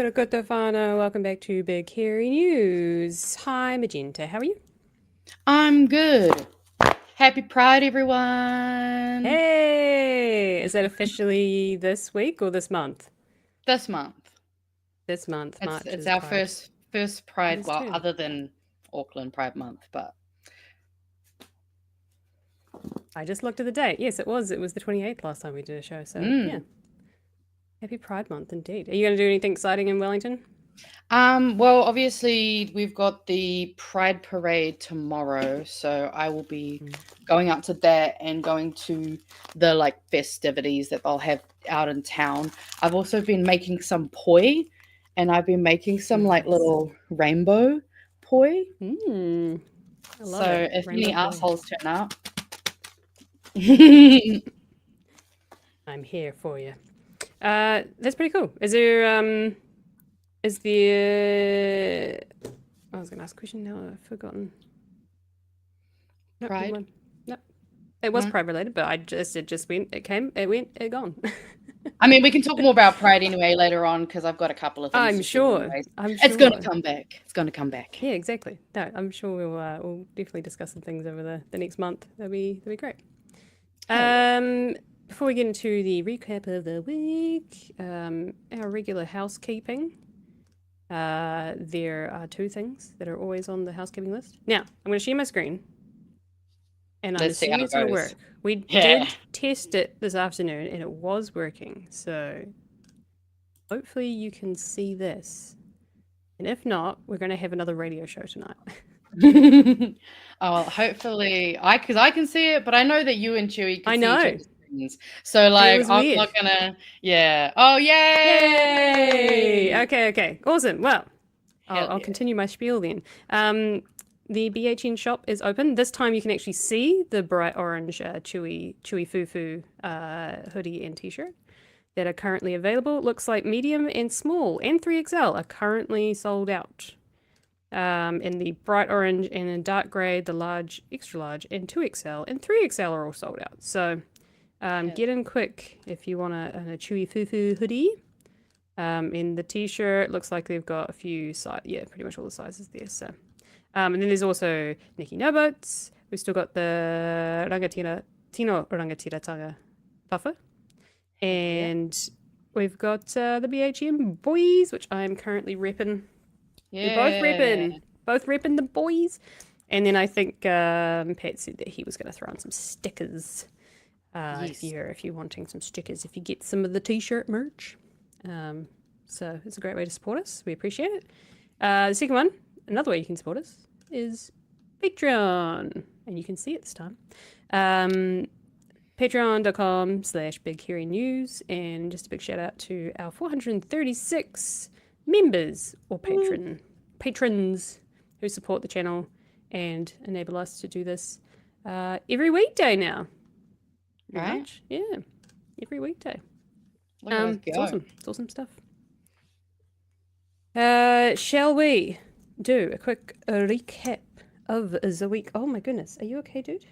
Kia ora koutou whānau. Welcome back to Big Hairy News. Hi, Magenta. How are you? I'm good. Happy Pride, everyone. Hey! Is that officially this week or this month? This month. This month, March It's is our Pride. first It Pride, is well, too. other than Auckland Pride Month, but I just looked at the date. Yes, it was. It was the 28th last time we did a show. So, yeah. Happy Pride Month indeed. Are you going to do anything exciting in Wellington? well, obviously we've got the Pride Parade tomorrow, so I will be going out to that and going to the festivities that they'll have out in town. I've also been making some poi, and I've been making some Nice. little rainbow poi. I love So it. if Rainbow any poi. assholes turn up, I'm here for you. That's pretty cool. Is there I was gonna ask a question now, I've forgotten. Nope, never Pride? mind. Nope. It was No? Pride related, but it just went, it came, it went, it gone. I mean, we can talk more about Pride anyway later on because I've got a couple of things I'm to sure. share anyways. I'm It's going to sure. come back. It's going to come back. Yeah, exactly. No, I'm sure we'll definitely discuss some things over the next month. That'll be great. Before we get into the recap of the week, our regular housekeeping. There are two things that are always on the housekeeping list. Now, I'm going to share my screen, and I'm Let's see how assuming it it's going to goes. work. We Yeah. did test it this afternoon, and it was working. So hopefully you can see this. And if not, we're going to have another radio show tonight. Oh, well, hopefully, because I can see it, but I know that you and Chewie I can see each know. other's screens. So, It was I'm weird. not gonna. Yeah. Oh, yay! Yay! Okay. Awesome. Well, Hell I'll yeah. continue my spiel then. The BHN shop is open. This time you can actually see the bright orange Chewy Fufu hoodie and t-shirt that are currently available. It looks like medium and small and 3XL are currently sold out. In the bright orange and in dark grey, the large, extra large, and 2XL and 3XL are all sold out. So get in quick if you want a Chewy Fufu hoodie. In the t-shirt, looks like they've got a few pretty much all the sizes there. So, and then there's also Nikki No Boats. We've still got the Tino Rangatiratanga puffer, and we've got the BHM boys, which I'm currently repping. Yeah. We're both repping the boys. And then I think Pat said that he was going to throw on some stickers. Yes. If you're wanting some stickers, if you get some of the t-shirt merch. So it's a great way to support us. We appreciate it. The second one, another way you can support us, is Patreon. And you can see it this time. Patreon.com/BigHairyNews. And just a big shout out to our 436 members or patrons who support the channel and enable us to do this every weekday now. Right? Yeah, every weekday. Look at us It's go. awesome. It's awesome stuff. Shall we do a quick recap of the week? Oh my goodness. Are you okay, dude?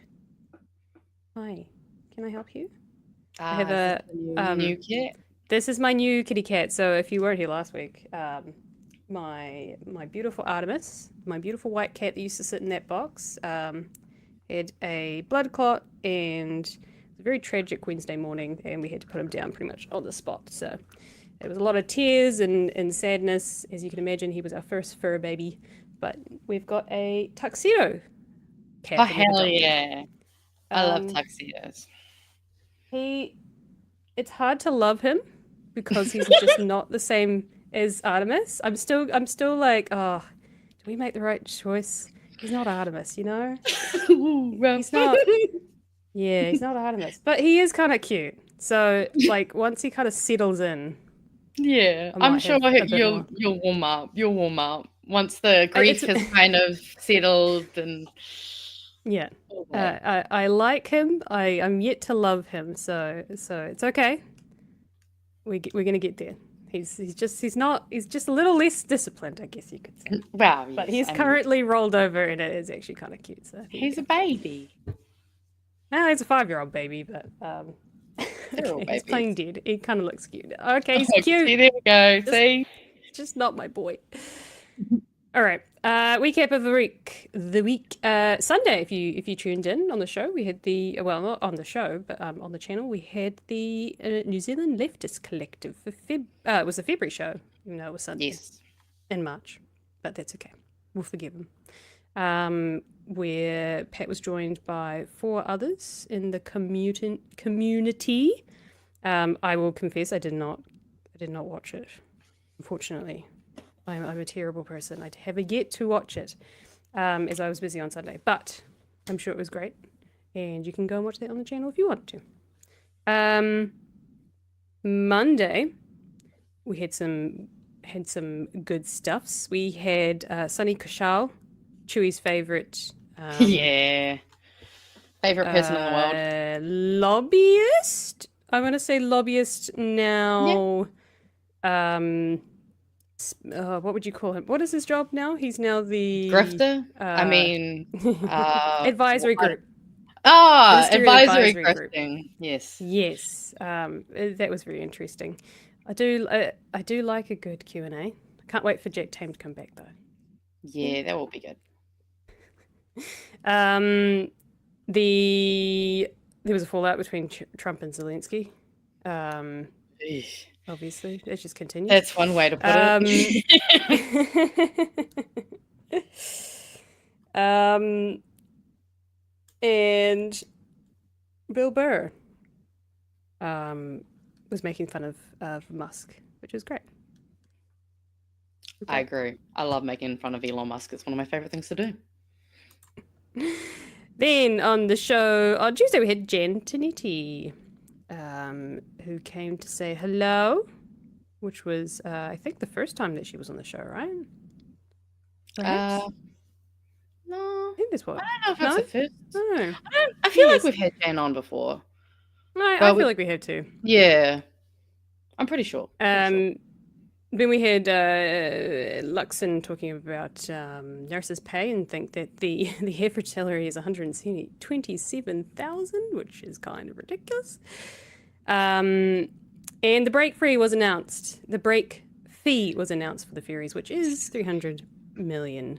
Hi. Can I help you? I have a new kit. This is my new kitty cat. So if you weren't here last week, my beautiful Artemis, my beautiful white cat that used to sit in that box, had a blood clot, and it was a very tragic Wednesday morning, and we had to put him down pretty much on the spot. So it was a lot of tears and sadness. As you can imagine, he was our first fur baby, but we've got a tuxedo cat. Oh, hell yeah. I love tuxedos. It's hard to love him because he's just not the same as Artemis. I'm still like, oh, do we make the right choice? He's not Artemis, you know? He's not. Yeah, he's not Artemis, but he is kind of cute. So like once he kind of settles in, yeah, I'm sure you'll warm up. You'll warm up once the grief has kind of settled and. Yeah, I like him. I'm yet to love him, so it's okay. We're gonna get there. He's just a little less disciplined, I guess you could say. Wow, yes, but he's currently rolled over, and it is actually kind of cute. So he's a baby. Well, he's a 5-year-old baby, but okay, he's playing dead. He kind of looks cute. Okay, he's cute. See, there we go. See, Just not my boy. All right. Recap of the week. Sunday, if you tuned in on the show, we had not on the show, but on the channel, we had the New Zealand Leftist Collective for it was a February show, even though it was Sunday. Yes. In March, but that's okay. We'll forgive him. Where Pat was joined by 4 others in the community. I will confess, I did not watch it. Unfortunately, I'm a terrible person. I have yet to watch it, as I was busy on Sunday. But I'm sure it was great, and you can go and watch that on the channel if you want to. Monday, we had some good stuffs. We had Sunny Kushal, Chewie's favorite. Favorite person in the world. Lobbyist. I want to say lobbyist now. Yeah. What would you call him? What is his job now? He's now the grifter. advisory group. Advisory grifting. Yes. Yes. That was very interesting. I do like a good Q&A. I can't wait for Jack Tame to come back though. Yeah, that will be good. There was a fallout between Trump and Zelensky. Obviously, it just continues. That's one way to put it. And Bill Burr was making fun of Musk, which was great. I agree. I love making fun of Elon Musk. It's one of my favorite things to do. Then on the show on Tuesday, we had Jen Tinetti, who came to say hello, which was, I think, the first time that she was on the show, right? No. I think that's what. I don't know if it's the first. No. I feel like we've had Jen on before. I feel like we have too. Yeah. I'm pretty sure. Then we had Luxon talking about nurses' pay and think that the average salary is $127,000, which is kind of ridiculous. And the break fee was announced. The break fee was announced for the ferries, which is $300 million.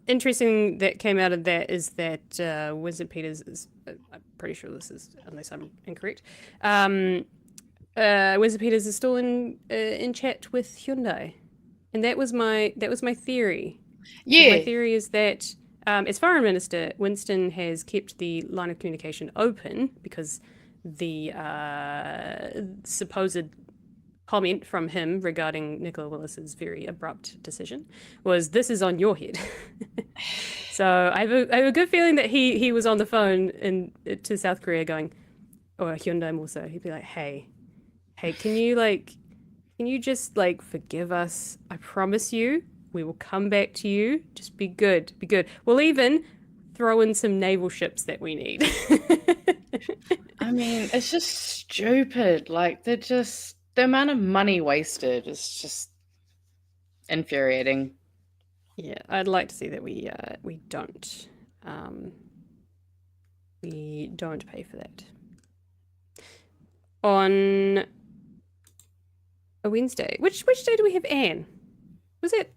Interesting that came out of that is that Winston Peters is, I'm pretty sure this is, unless I'm incorrect, Winston Peters is still in chat with Hyundai, and that was my theory. Yeah, my theory is that as foreign minister, Winston has kept the line of communication open because the supposed comment from him regarding Nicola Willis's very abrupt decision was, "This is on your head." So I have a good feeling that he was on the phone to South Korea going, or Hyundai more so. He'd be like, hey, can you just forgive us? I promise you, we will come back to you. Just be good. We'll even throw in some naval ships that we need. I mean, it's just stupid. The amount of money wasted is just infuriating. Yeah, I'd like to see that we don't pay for that. On a Wednesday, which day do we have Anne? Was that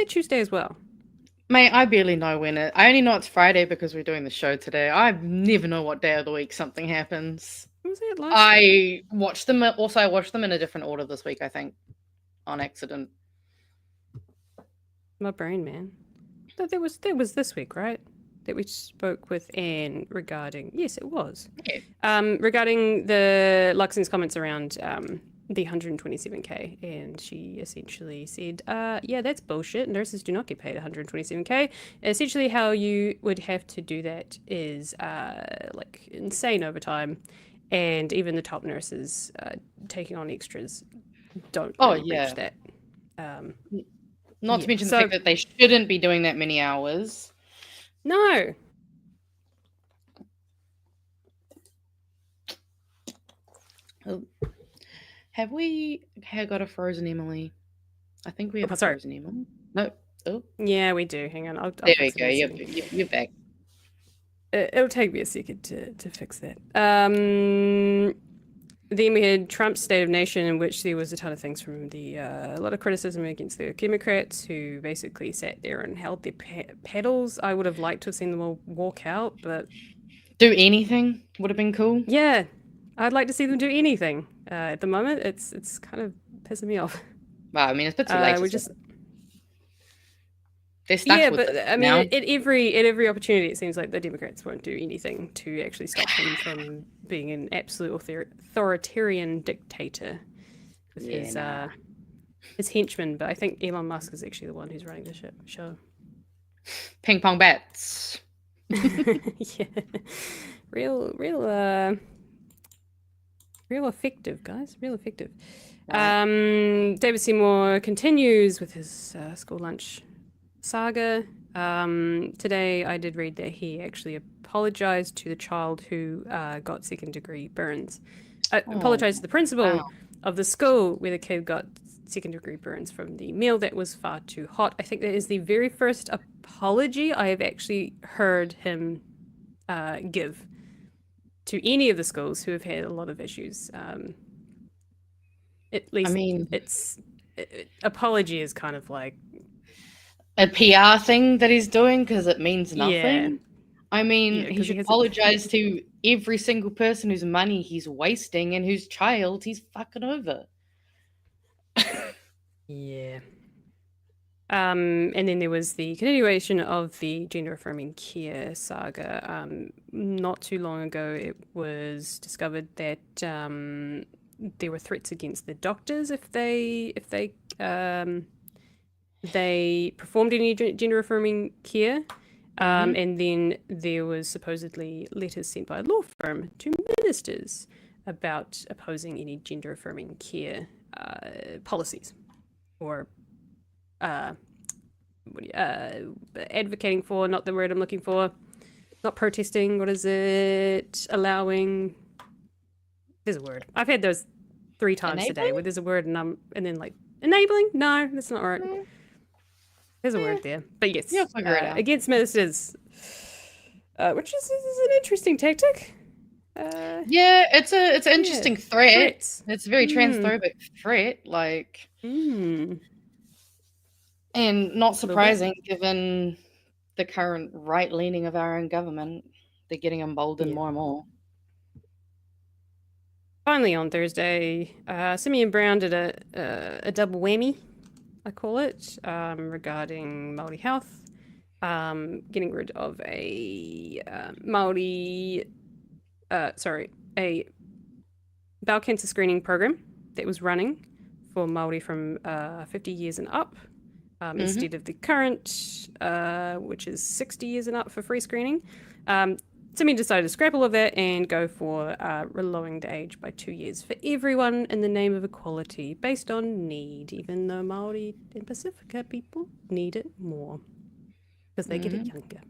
Tuesday as well? Mate, I barely know when I only know it's Friday because we're doing the show today. I never know what day of the week something happens. Was it last I watched them in a different order this week, I think, on accident. My brain, man. No, that was this week, right? That we spoke with Anne regarding. Yes, it was. Yeah. Regarding the Luxon's comments around the 127k, and she essentially said, yeah, that's bullshit. Nurses do not get paid 127k. Essentially, how you would have to do that is insane overtime, and even the top nurses taking on extras don't reach that. Not to mention the fact that they shouldn't be doing that many hours. No. Oh. Have we got a frozen Emily? I think we have a frozen Emily. No. Oh. Yeah, we do. Hang on. There we go. You're back. It'll take me a second to fix that. then we had Trump's State of Nation, in which there was a ton of things from a lot of criticism against the Democrats, who basically sat there and held their pedals. I would have liked to have seen them all walk out, but Do anything would have been cool. yeah, I'd like to see them do anything. At the moment, it's kind of pissing me off. Well, I mean, it's a bit too late. They're stuck yeah, with but it I mean, now. at every opportunity, it seems like the Democrats won't do anything to actually stop him from being an absolute authoritarian dictator with his henchmen. But I think Elon Musk is actually the one who's running the show. Ping pong bats. Yeah, real effective, guys. Real effective. Right. David Seymour continues with his school lunch saga. Today I did read that he actually apologized to the child who got second-degree burns. Apologized to the principal of the school where the kid got second-degree burns from the meal that was far too hot. I think that is the very first apology I have actually heard him give to any of the schools who have had a lot of issues. At least, I mean, apology is kind of like a PR thing that he's doing because it means nothing. Yeah. I mean, he should apologize to every single person whose money he's wasting and whose child he's fucking over. Yeah. And then there was the continuation of the gender-affirming care saga. Not too long ago, it was discovered that there were threats against the doctors if they performed any gender-affirming care. And then there was supposedly letters sent by a law firm to ministers about opposing any gender-affirming care policies or advocating for, not the word I'm looking for, not protesting, what is it, allowing, there's a word. I've had those 3 times today where there's a word and then like, enabling? No, that's not right. There's a word there. But yes, against ministers, which is an interesting tactic. Yeah, it's an interesting threat. Threats. It's a very transphobic threat, like... And not surprising, given the current right-leaning of our own government. They're getting emboldened more and more. Finally, on Thursday, Simeon Brown did a double whammy, I call it, regarding Māori health, getting rid of a bowel cancer screening program that was running for Māori from 50 years and up. Instead of the current, which is 60 years and up for free screening. Simeon decided to scrap all of that and go for lowering the age by 2 years for everyone in the name of equality, based on need, even though Māori and Pacifica people need it more because they get it younger.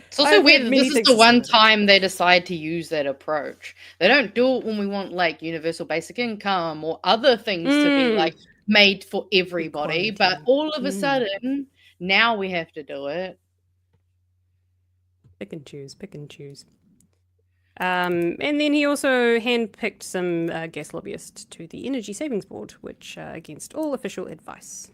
It's also weird that this is the one time they decide to use that approach. They don't do it when we want like universal basic income or other things to be like made for everybody, but all of a sudden now we have to do it. Pick and choose. And then he also handpicked some gas lobbyists to the Energy Savings Board, which against all official advice.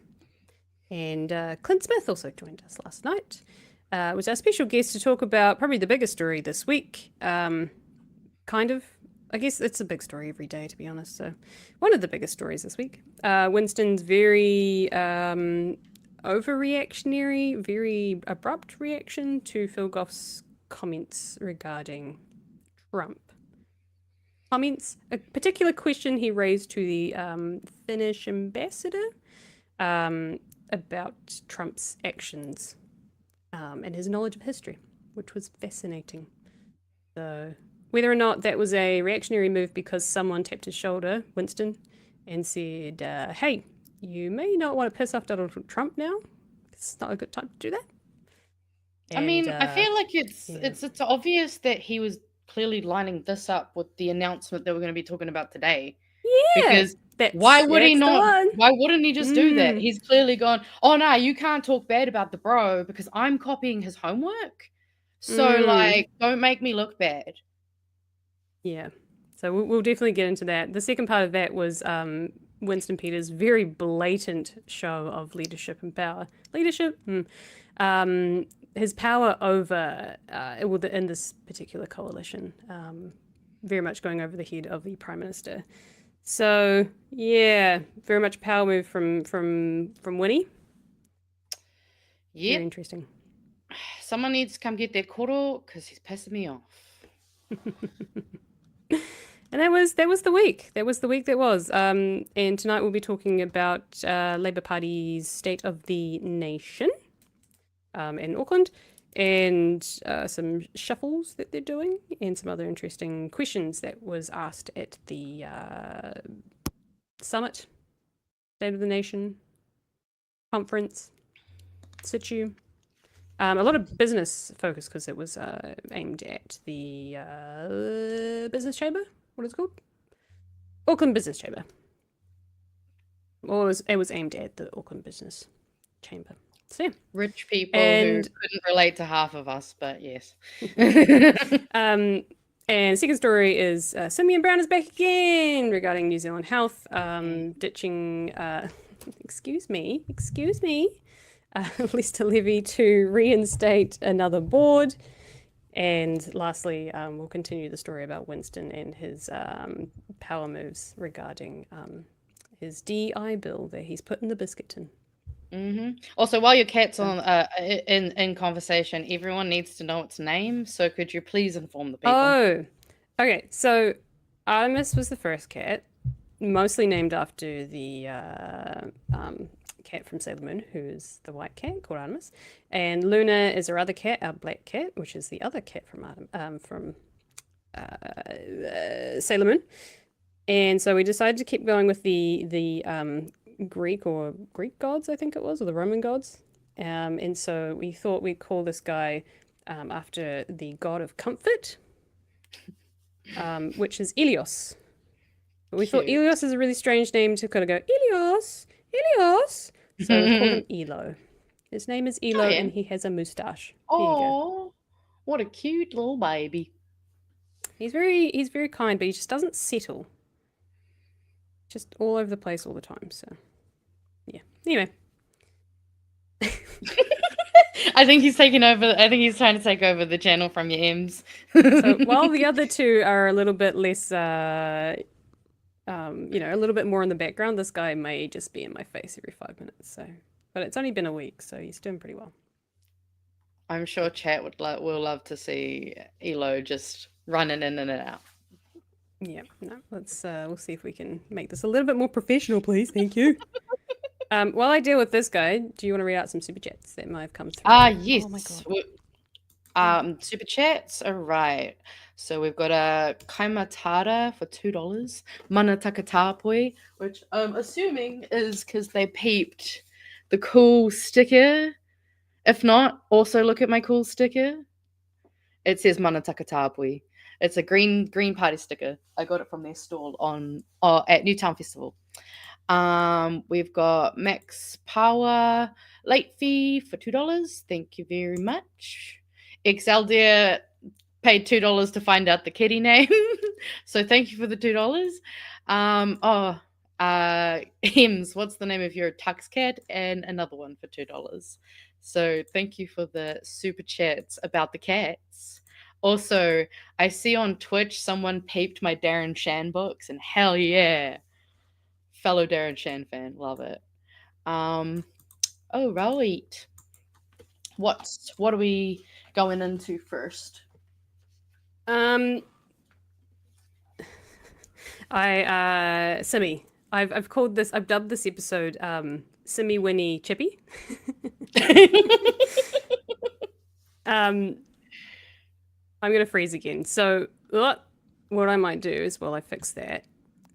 And Clint Smith also joined us last night. Was our special guest to talk about probably the biggest story this week. Kind of. I guess it's a big story every day, to be honest. So one of the biggest stories this week. Winston's very overreactionary, very abrupt reaction to Phil Goff's comments regarding Trump. Comments, a particular question he raised to the Finnish ambassador about Trump's actions and his knowledge of history, which was fascinating. So whether or not that was a reactionary move because someone tapped his shoulder, Winston, and said, hey, you may not want to piss off Donald Trump now. It's not a good time to do that. And, I mean, I feel like it's obvious that he was clearly lining this up with the announcement that we're going to be talking about today. Yeah. Because why would he not? Why wouldn't he just do that? He's clearly gone, oh, no, you can't talk bad about the bro because I'm copying his homework. So, like, don't make me look bad. Yeah. So we'll definitely get into that. The second part of that was Winston Peters' very blatant show of leadership and power. Leadership? His power over, in this particular coalition, very much going over the head of the Prime Minister. So, yeah, very much power move from Winnie. Yeah. Very interesting. Someone needs to come get their koro because he's pissing me off. And that was the week. That was the week that was. And tonight we'll be talking about Labour Party's State of the Nation in Auckland, and some shuffles that they're doing, and some other interesting questions that was asked at the summit, State of the Nation conference, situ. A lot of business focus because it was aimed at the business chamber. What is it called? Auckland Business Chamber. Or it was aimed at the Auckland Business Chamber. So, yeah. Rich people who couldn't relate to half of us, but yes. And second story is Simeon Brown is back again regarding New Zealand health, ditching, excuse me, Lester Levy to reinstate another board. And lastly, we'll continue the story about Winston and his power moves regarding his DEI bill that he's put in the biscuit tin. Mm-hmm. Also, while your cat's on in conversation, everyone needs to know its name. So could you please inform the people? Oh, okay. So Artemis was the first cat, mostly named after the cat from Sailor Moon, who's the white cat called Artemis, and Luna is our other cat, our black cat, which is the other cat from Sailor Moon. And so we decided to keep going with the Greek gods, I think it was, or the Roman gods. And so we thought we'd call this guy after the god of comfort, which is Ilios. But we thought Ilios is a really strange name to kind of go, Ilios. So we called him Elo. His name is Elo, and he has a moustache. Oh, what a cute little baby. He's very kind, but he just doesn't settle. Just all over the place all the time. So, yeah. Anyway. I think he's taking over. I think he's trying to take over the channel from your M's. So while the other two are a little bit less, a little bit more in the background, this guy may just be in my face every 5 minutes. So, but it's only been a week, so he's doing pretty well. I'm sure chat will love to see Elo just running in and out. Yeah, no, we'll see if we can make this a little bit more professional, please. Thank you. While I deal with this guy, do you want to read out some super chats that might have come through? Yes. Oh my God. Super chats. All right. So we've got a Kaimatara for $2, Mana Takatapui, which I'm assuming is because they peeped the cool sticker. If not, also look at my cool sticker. It says Mana Takatapui. It's a green party sticker. I got it from their stall at Newtown Festival. We've got Max Power late fee for $2. Thank you very much. Exaldia paid $2 to find out the kitty name. So thank you for the $2. Hems, what's the name of your Tux cat? And another one for $2. So thank you for the super chats about the cats. Also, I see on Twitch someone peeped my Darren Shan books, and hell yeah. Fellow Darren Shan fan, love it. Right. What are we going into first? Simi. I've dubbed this episode Simi Winnie Chippy. I'm gonna freeze again. So what I might do is, while I fix that,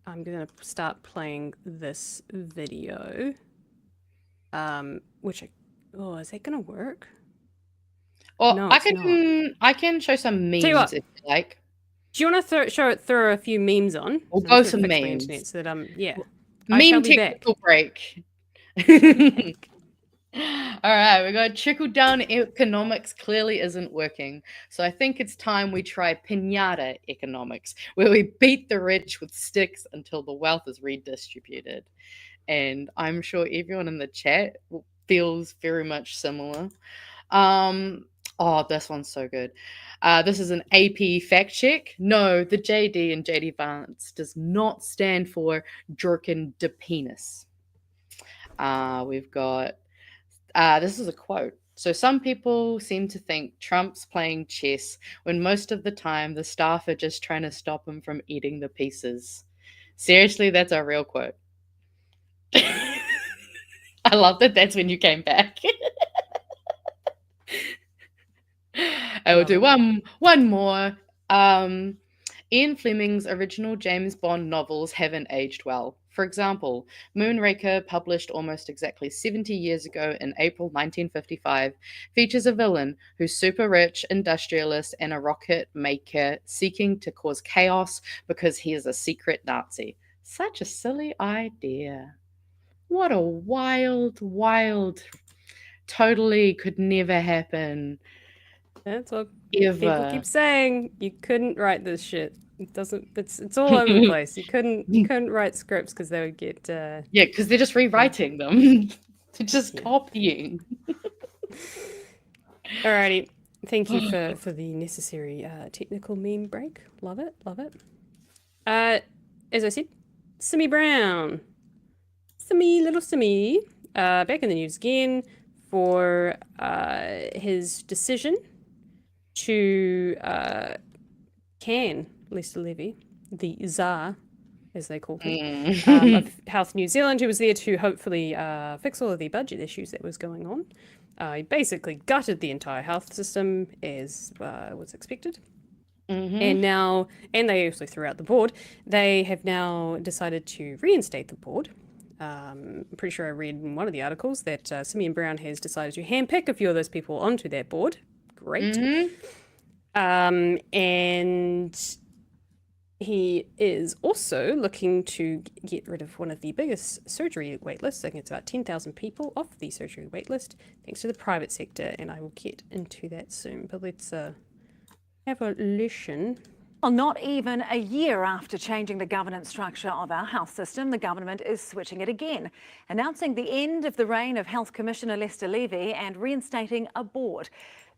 I'm gonna start playing this video. Is that gonna work? Or no, I can show some memes if you like. Do you want to throw a few memes on? We'll go some memes. So that meme technical break. All right, we got trickle down economics clearly isn't working. So I think it's time we try pinata economics, where we beat the rich with sticks until the wealth is redistributed. And I'm sure everyone in the chat feels very much similar. Oh, this one's so good. This is an AP fact check. No, the JD in JD Vance does not stand for jerkin de penis. We've got this is a quote. So some people seem to think Trump's playing chess when most of the time the staff are just trying to stop him from eating the pieces. Seriously, that's a real quote. I love that that's when you came back. I will do one more. Ian Fleming's original James Bond novels haven't aged well. For example, Moonraker, published almost exactly 70 years ago in April 1955, features a villain who's super rich, industrialist, and a rocket maker seeking to cause chaos because he is a secret Nazi. Such a silly idea. What a wild, totally could never happen. That's what Ever. people keep saying. You couldn't write this shit. It doesn't. It's all over the place. You couldn't write scripts because they would get. Yeah, because they're just rewriting them. They're just copying. Alrighty. Thank you for the necessary technical meme break. Love it. As I said, Simeon Brown. Little Simmy, back in the news again for his decision to can Lester Levy, the Tsar, as they called him, of Health New Zealand, who was there to hopefully fix all of the budget issues that was going on. He basically gutted the entire health system as was expected. And they also threw out the board. They have now decided to reinstate the board. I'm pretty sure I read in one of the articles that Simeon Brown has decided to handpick a few of those people onto that board. Great. And he is also looking to get rid of one of the biggest surgery waitlists. I think it's about 10,000 people off the surgery waitlist, thanks to the private sector. And I will get into that soon. But let's have a listen. Well, not even a year after changing the governance structure of our health system, the government is switching it again, announcing the end of the reign of Health Commissioner Lester Levy and reinstating a board.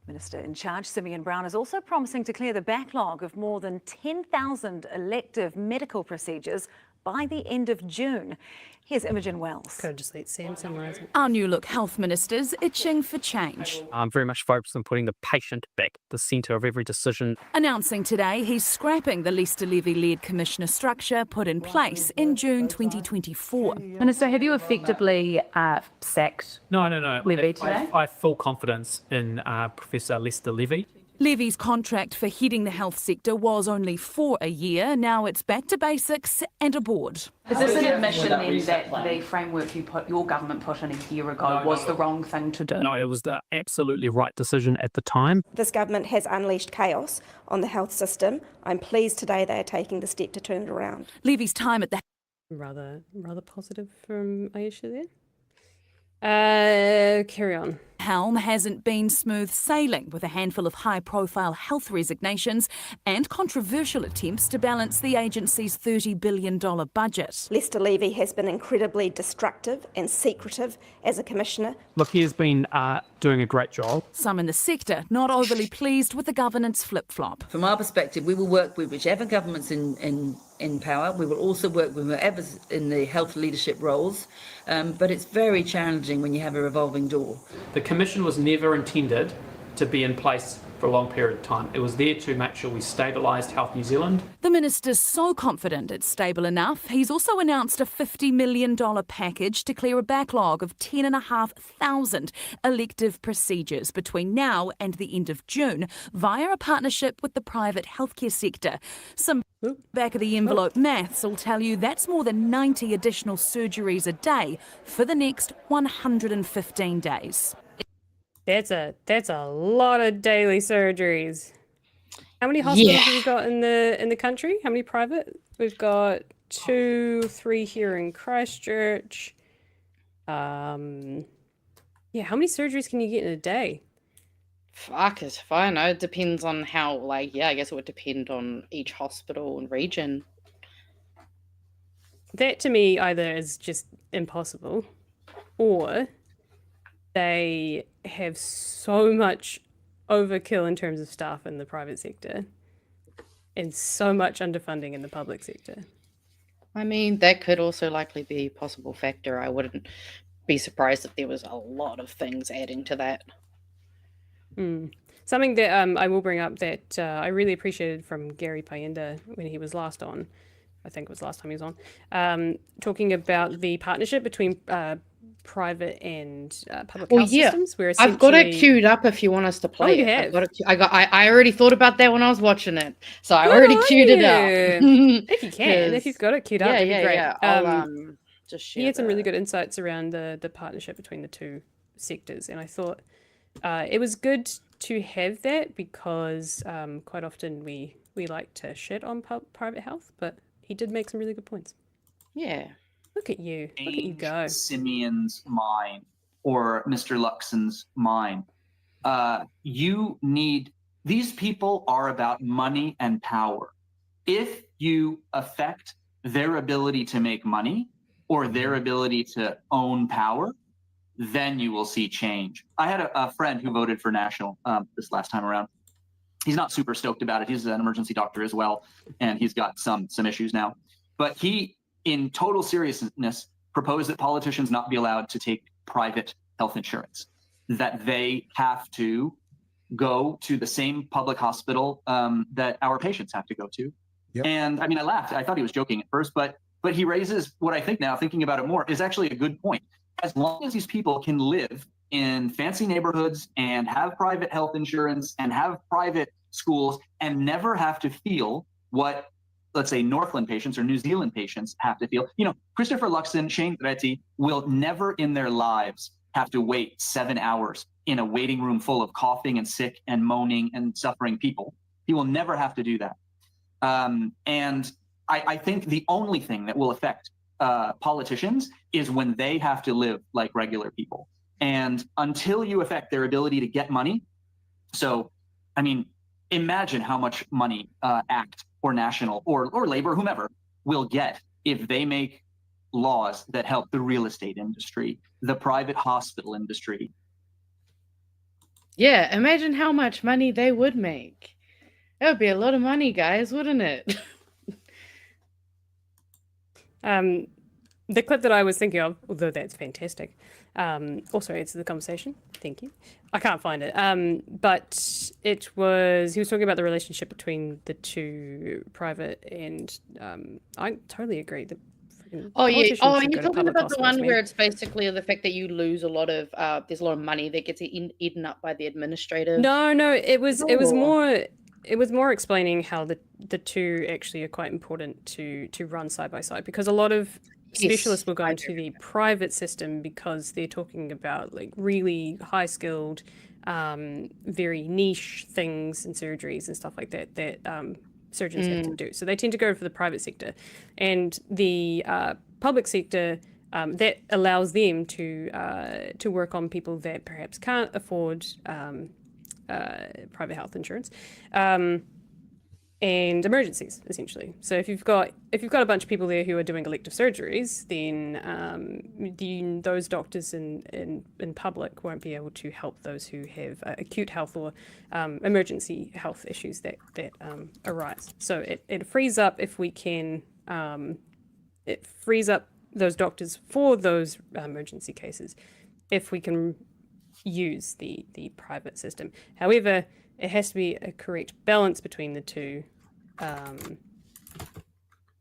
Minister in charge, Simeon Brown, is also promising to clear the backlog of more than 10,000 elective medical procedures by the end of June. Here's Imogen Wells. Could just let Sam summarise it. Our new look health minister's itching for change. I'm very much focused on putting the patient back at the centre of every decision. Announcing today he's scrapping the Lester Levy-led commissioner structure put in place in June 2024. Minister, have you effectively sacked No. Levy today? I have full confidence in Professor Lester Levy. Levy's contract for heading the health sector was only for a year. Now it's back to basics and a board. Is this an admission then that the framework your government put in a year ago was the wrong thing to do? No, it was the absolutely right decision at the time. This government has unleashed chaos on the health system. I'm pleased today they are taking the step to turn it around. Levy's time at the Rather positive from Aisha there. Carry on. helm hasn't been smooth sailing, with a handful of high-profile health resignations and controversial attempts to balance the agency's $30 billion budget. Lester Levy has been incredibly destructive and secretive as a commissioner. Look, he has been doing a great job. Some in the sector not overly pleased with the governance flip-flop. From our perspective, we will work with whichever government's in power. We will also work with whoever's in the health leadership roles, but it's very challenging when you have a revolving door. The commission was never intended to be in place for a long period of time. It was there to make sure we stabilised Health New Zealand. The minister's so confident it's stable enough, he's also announced a $50 million package to clear a backlog of 10,500 elective procedures between now and the end of June via a partnership with the private healthcare sector. Some back-of-the-envelope maths will tell you that's more than 90 additional surgeries a day for the next 115 days. That's a lot of daily surgeries. How many hospitals have we got in the country? How many private? We've got 2, 3 here in Christchurch. Yeah, how many surgeries can you get in a day? Fuck it, if I know. It depends on how, like, yeah, I guess it would depend on each hospital and region. That to me either is just impossible, or they have so much overkill in terms of staff in the private sector and so much underfunding in the public sector. I mean, that could also likely be a possible factor. I wouldn't be surprised if there was a lot of things adding to that. Something that I will bring up that I really appreciated from Gary Payenda when he was last on, I think it was last time he was on, talking about the partnership between private and public health systems. Where I've got it essentially- queued up if you want us to play you it. have? I already thought about that when I was watching it, so I already queued it up. If you can, if you've got it queued up, that'd be great. Yeah. I'll just share. He had some really good insights around the partnership between the two sectors, and I thought it was good to have that because quite often we like to shit on private health, but he did make some really good points. Yeah. Look at you go. Simeon's mind or Mr. Luxon's mind. These people are about money and power. If you affect their ability to make money or their ability to own power, then you will see change. I had a friend who voted for National this last time around. He's not super stoked about it. He's an emergency doctor as well, and he's got some issues now. But he, in total seriousness, proposed that politicians not be allowed to take private health insurance, that they have to go to the same public hospital that our patients have to go to. Yep. And I mean, I laughed. I thought he was joking at first, but he raises what I think now, thinking about it more, is actually a good point. As long as these people can live in fancy neighborhoods and have private health insurance and have private schools and never have to feel what, let's say, Northland patients or New Zealand patients have to feel. You know, Christopher Luxon, Shane Reti will never in their lives have to wait 7 hours in a waiting room full of coughing and sick and moaning and suffering people. He will never have to do that. And I think the only thing that will affect politicians is when they have to live like regular people. And until you affect their ability to get money, so, I mean, imagine how much money ACT or National or Labor, whomever, will get if they make laws that help the real estate industry, the private hospital industry. Yeah, imagine how much money they would make. That would be a lot of money, guys, wouldn't it? The clip that I was thinking of, although that's fantastic, also adds to the conversation. Thank you. I can't find it. But he was talking about the relationship between the two private and I totally agree. Oh, yeah. Oh, and you're talking about the one where it's basically the fact that you lose a lot of, there's a lot of money that gets eaten up by the administrative. No, it was more explaining how the two actually are quite important to run side by side, because a lot of specialists will go into the private system because they're talking about like really high skilled, very niche things and surgeries and stuff like that surgeons have to do. So they tend to go for the private sector, and the public sector that allows them to work on people that perhaps can't afford private health insurance, and emergencies, essentially. So if you've got a bunch of people there who are doing elective surgeries, then those doctors in public won't be able to help those who have acute health or emergency health issues that arise. So it frees up, if we can, it frees up those doctors for those emergency cases, if we can use the private system. However, it has to be a correct balance between the two. Oh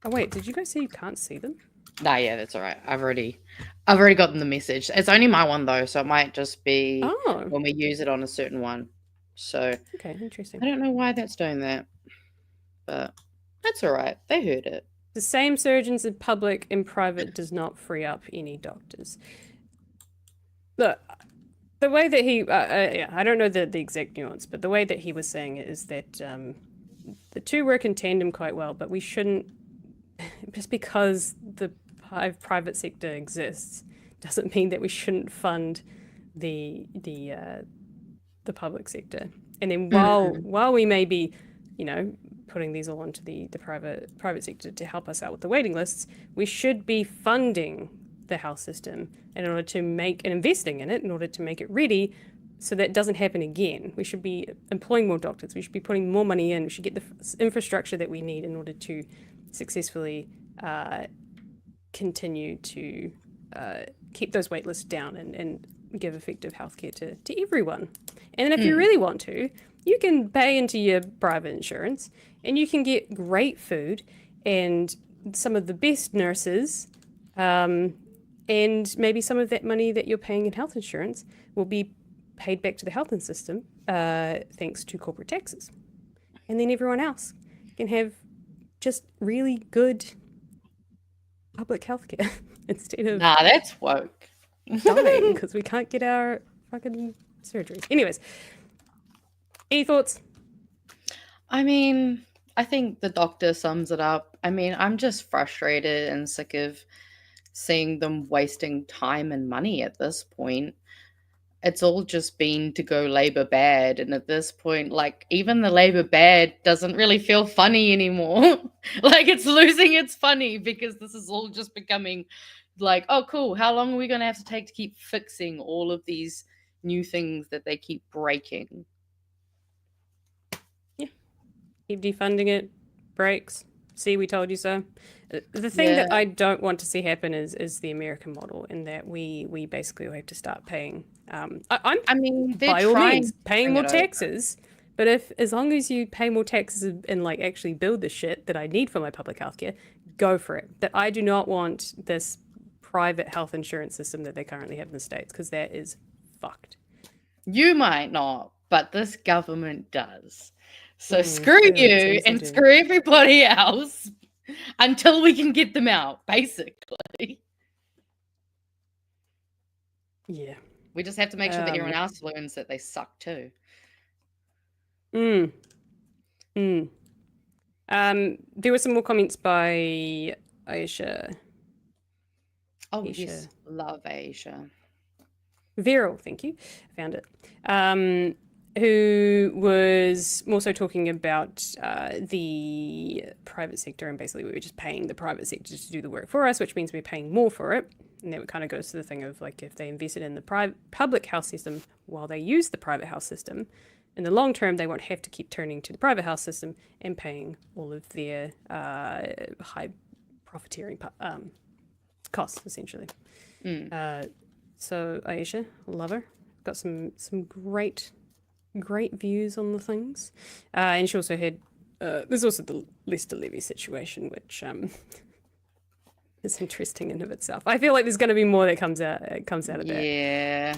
wait, did you guys say you can't see them? Nah, yeah, that's all right. I've already gotten the message. It's only my one though, so it might just be when we use it on a certain one. So okay, interesting. I don't know why that's doing that, but that's all right. They heard it. The same surgeons in public and private does not free up any doctors. Look, the way that he, I don't know the exact nuance, but the way that he was saying it is that the two work in tandem quite well, but we shouldn't, just because the private sector exists, doesn't mean that we shouldn't fund the public sector. And then while we may be, putting these all onto the private sector to help us out with the waiting lists, we should be funding the health system in order to investing in it in order to make it ready so that it doesn't happen again. We should be employing more doctors. We should be putting more money in. We should get the infrastructure that we need in order to successfully continue to keep those wait lists down and give effective healthcare to everyone. And then if you really want to, you can pay into your private insurance and you can get great food and some of the best nurses, and maybe some of that money that you're paying in health insurance will be paid back to the health system thanks to corporate taxes. And then everyone else can have just really good public healthcare instead of that's woke. dying because we can't get our fucking surgeries. Anyways, any thoughts? I mean, I think the doctor sums it up. I mean, I'm just frustrated and sick of seeing them wasting time and money at this point. It's all just been to go Labour bad. And at this point, like, even the Labour bad doesn't really feel funny anymore. Like, it's losing its funny because this is all just becoming like, oh, cool. How long are we going to have to take to keep fixing all of these new things that they keep breaking? Yeah. Keep defunding it. Breaks. See, we told you so. The thing that I don't want to see happen is the American model, in that we basically will have to start paying. I mean, by all means, paying more taxes. But as long as you pay more taxes and like actually build the shit that I need for my public healthcare, go for it. That I do not want this private health insurance system that they currently have in the States, because that is fucked. You might not, but this government does. So screw you and screw everybody else until we can get them out, basically. Yeah. We just have to make sure that everyone else learns that they suck too. There were some more comments by Aisha. Oh, yes. Love Aisha. Viral, thank you. I found it. Who was more so talking about the private sector, and basically we were just paying the private sector to do the work for us, which means we're paying more for it. And that kind of goes to the thing of, like, if they invested in the public health system while they use the private health system, in the long term, they won't have to keep turning to the private health system and paying all of their high profiteering costs, essentially. So Aisha, love her. Got some great views on the things. And she also had, there's also the Lester Levy situation, which is interesting in of itself. I feel like there's going to be more that comes out of that. Yeah.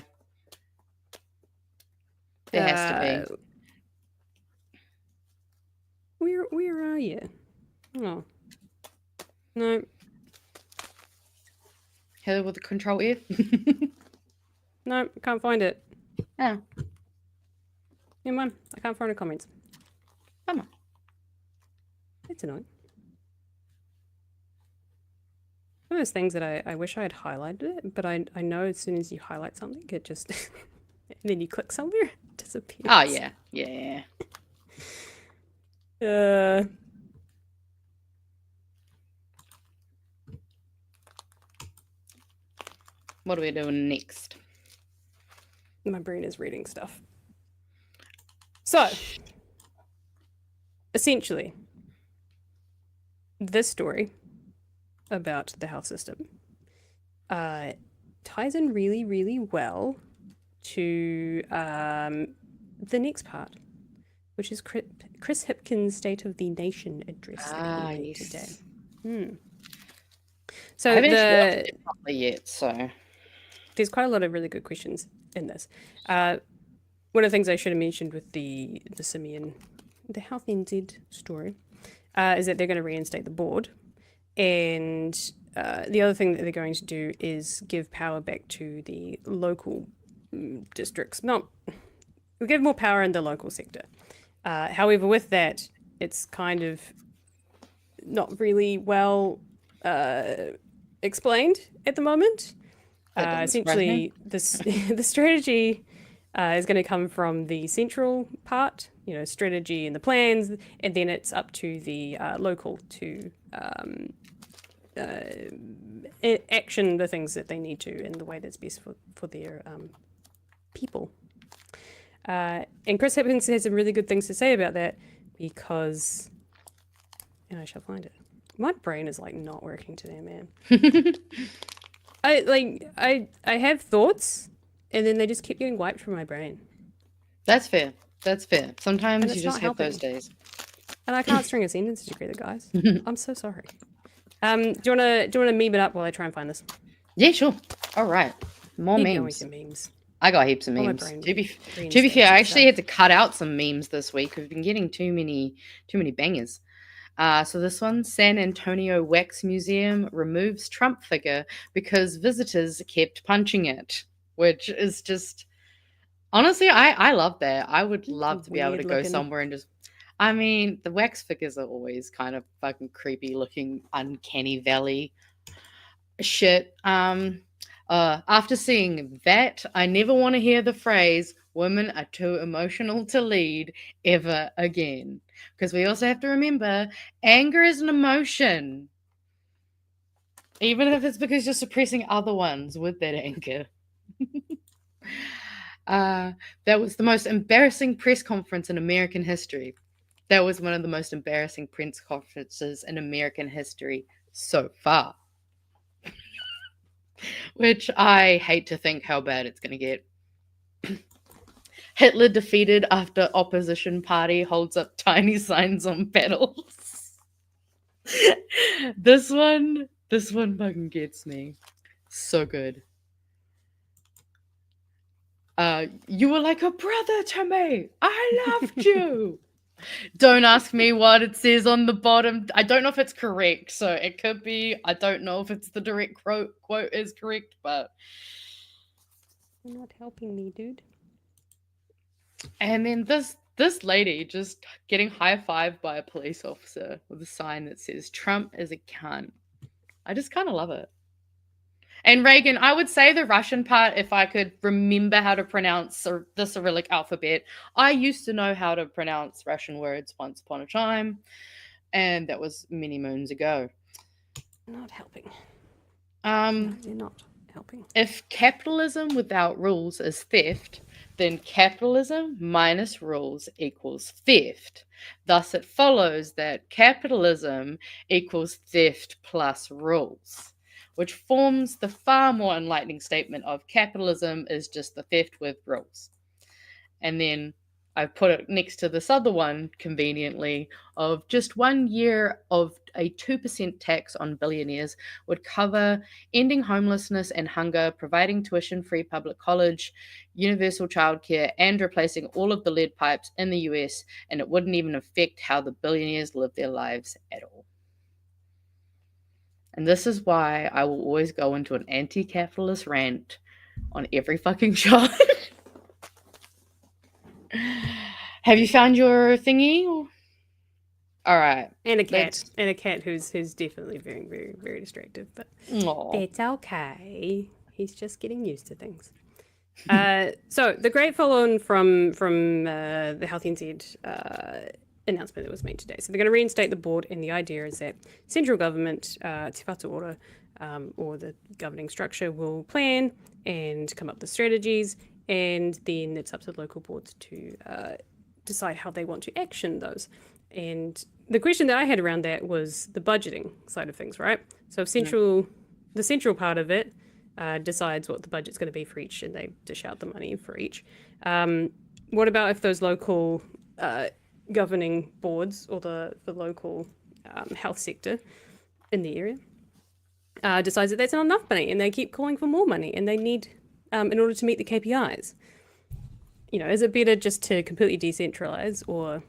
There has to be. Where are you? Oh. No. Heather with the control F? No, I can't find it. Oh. Never mind. I can't find the comments. Come on. It's annoying. One of those things that I wish I had highlighted it, but I know as soon as you highlight something, it just and then you click somewhere, it disappears. Oh yeah. Yeah. What are we doing next? My brain is reading stuff. So, essentially, this story about the health system ties in really, really well to the next part, which is Chris Hipkins' State of the Nation address that he made today. So I haven't watched it properly yet, so there's quite a lot of really good questions in this. One of the things I should have mentioned with the Simeon, the Health NZ story, is that they're going to reinstate the board. And the other thing that they're going to do is give power back to the local districts. We'll give more power in the local sector. However, with that, it's kind of not really well explained at the moment. That doesn't surprise me. Essentially, the strategy is going to come from the central part, strategy and the plans, and then it's up to the local to action the things that they need to in the way that's best for their people. And Chris Hipkins has some really good things to say about that because, and I shall find it. My brain is like not working today, man. I have thoughts, and then they just keep getting wiped from my brain. That's fair. That's fair. Sometimes it's you just not have helping. those days. And I can't string a sentence together, guys. I'm so sorry. Do you wanna meme it up while I try and find this? Yeah, sure. All right. More Keep going with memes. your memes. I got heaps of All my memes. brain- To be brain fair, I states and actually stuff. had to cut out some memes this week. We've been getting too many bangers. So this one, San Antonio Wax Museum removes Trump figure because visitors kept punching it, which is just honestly, I love that. I would love to be able to Weird go looking. somewhere and just. I mean, the wax figures are always kind of fucking creepy looking, uncanny valley shit. After seeing that, I never want to hear the phrase "women are too emotional to lead" ever again. Because we also have to remember, anger is an emotion. Even if it's because you're suppressing other ones with that anger. That was the most embarrassing press conference in American history. That was one of the most embarrassing press conferences in American history so far. Which I hate to think how bad it's going to get. Hitler defeated after opposition party holds up tiny signs on panels. This one fucking gets me. So good. You were like a brother to me. I loved you. Don't ask me what it says on the bottom. I don't know if it's correct, so it could be. I don't know if it's the direct quote is correct, but You're not helping me, dude. and then this lady just getting high-fived by a police officer with a sign that says Trump is a cunt. I just kind of love it. And Reagan, I would say the Russian part, if I could remember how to pronounce the Cyrillic alphabet. I used to know how to pronounce Russian words once upon a time, and that was many moons ago. Not helping. Um, You're not helping. If capitalism without rules is theft, then capitalism minus rules equals theft. Thus, it follows that capitalism equals theft plus rules, which forms the far more enlightening statement of capitalism is just the theft with rules. And then I've put it next to this other one, conveniently, of just 1 year of a 2% tax on billionaires would cover ending homelessness and hunger, providing tuition-free public college, universal childcare, and replacing all of the lead pipes in the US, and it wouldn't even affect how the billionaires live their lives at all. And this is why I will always go into an anti-capitalist rant on every fucking show. Have you found your thingy? All right. And a cat. Let's- And a cat who's definitely very, very, very distracted. But Aw. it's okay. He's just getting used to things. So the great follow-on from the Health NZ announcement that was made today. So they're going to reinstate the board, and the idea is that central government, Te Whatu Ora, or the governing structure, will plan and come up with strategies, and then it's up to the local boards to decide how they want to action those. And the question that I had around that was the budgeting side of things, right? So if the central part of it decides what the budget's going to be for each, and they dish out the money for each. What about if those local governing boards or the local health sector in the area decides that that's not enough money, and they keep calling for more money, and they need in order to meet the KPIs? Is it better just to completely decentralize, or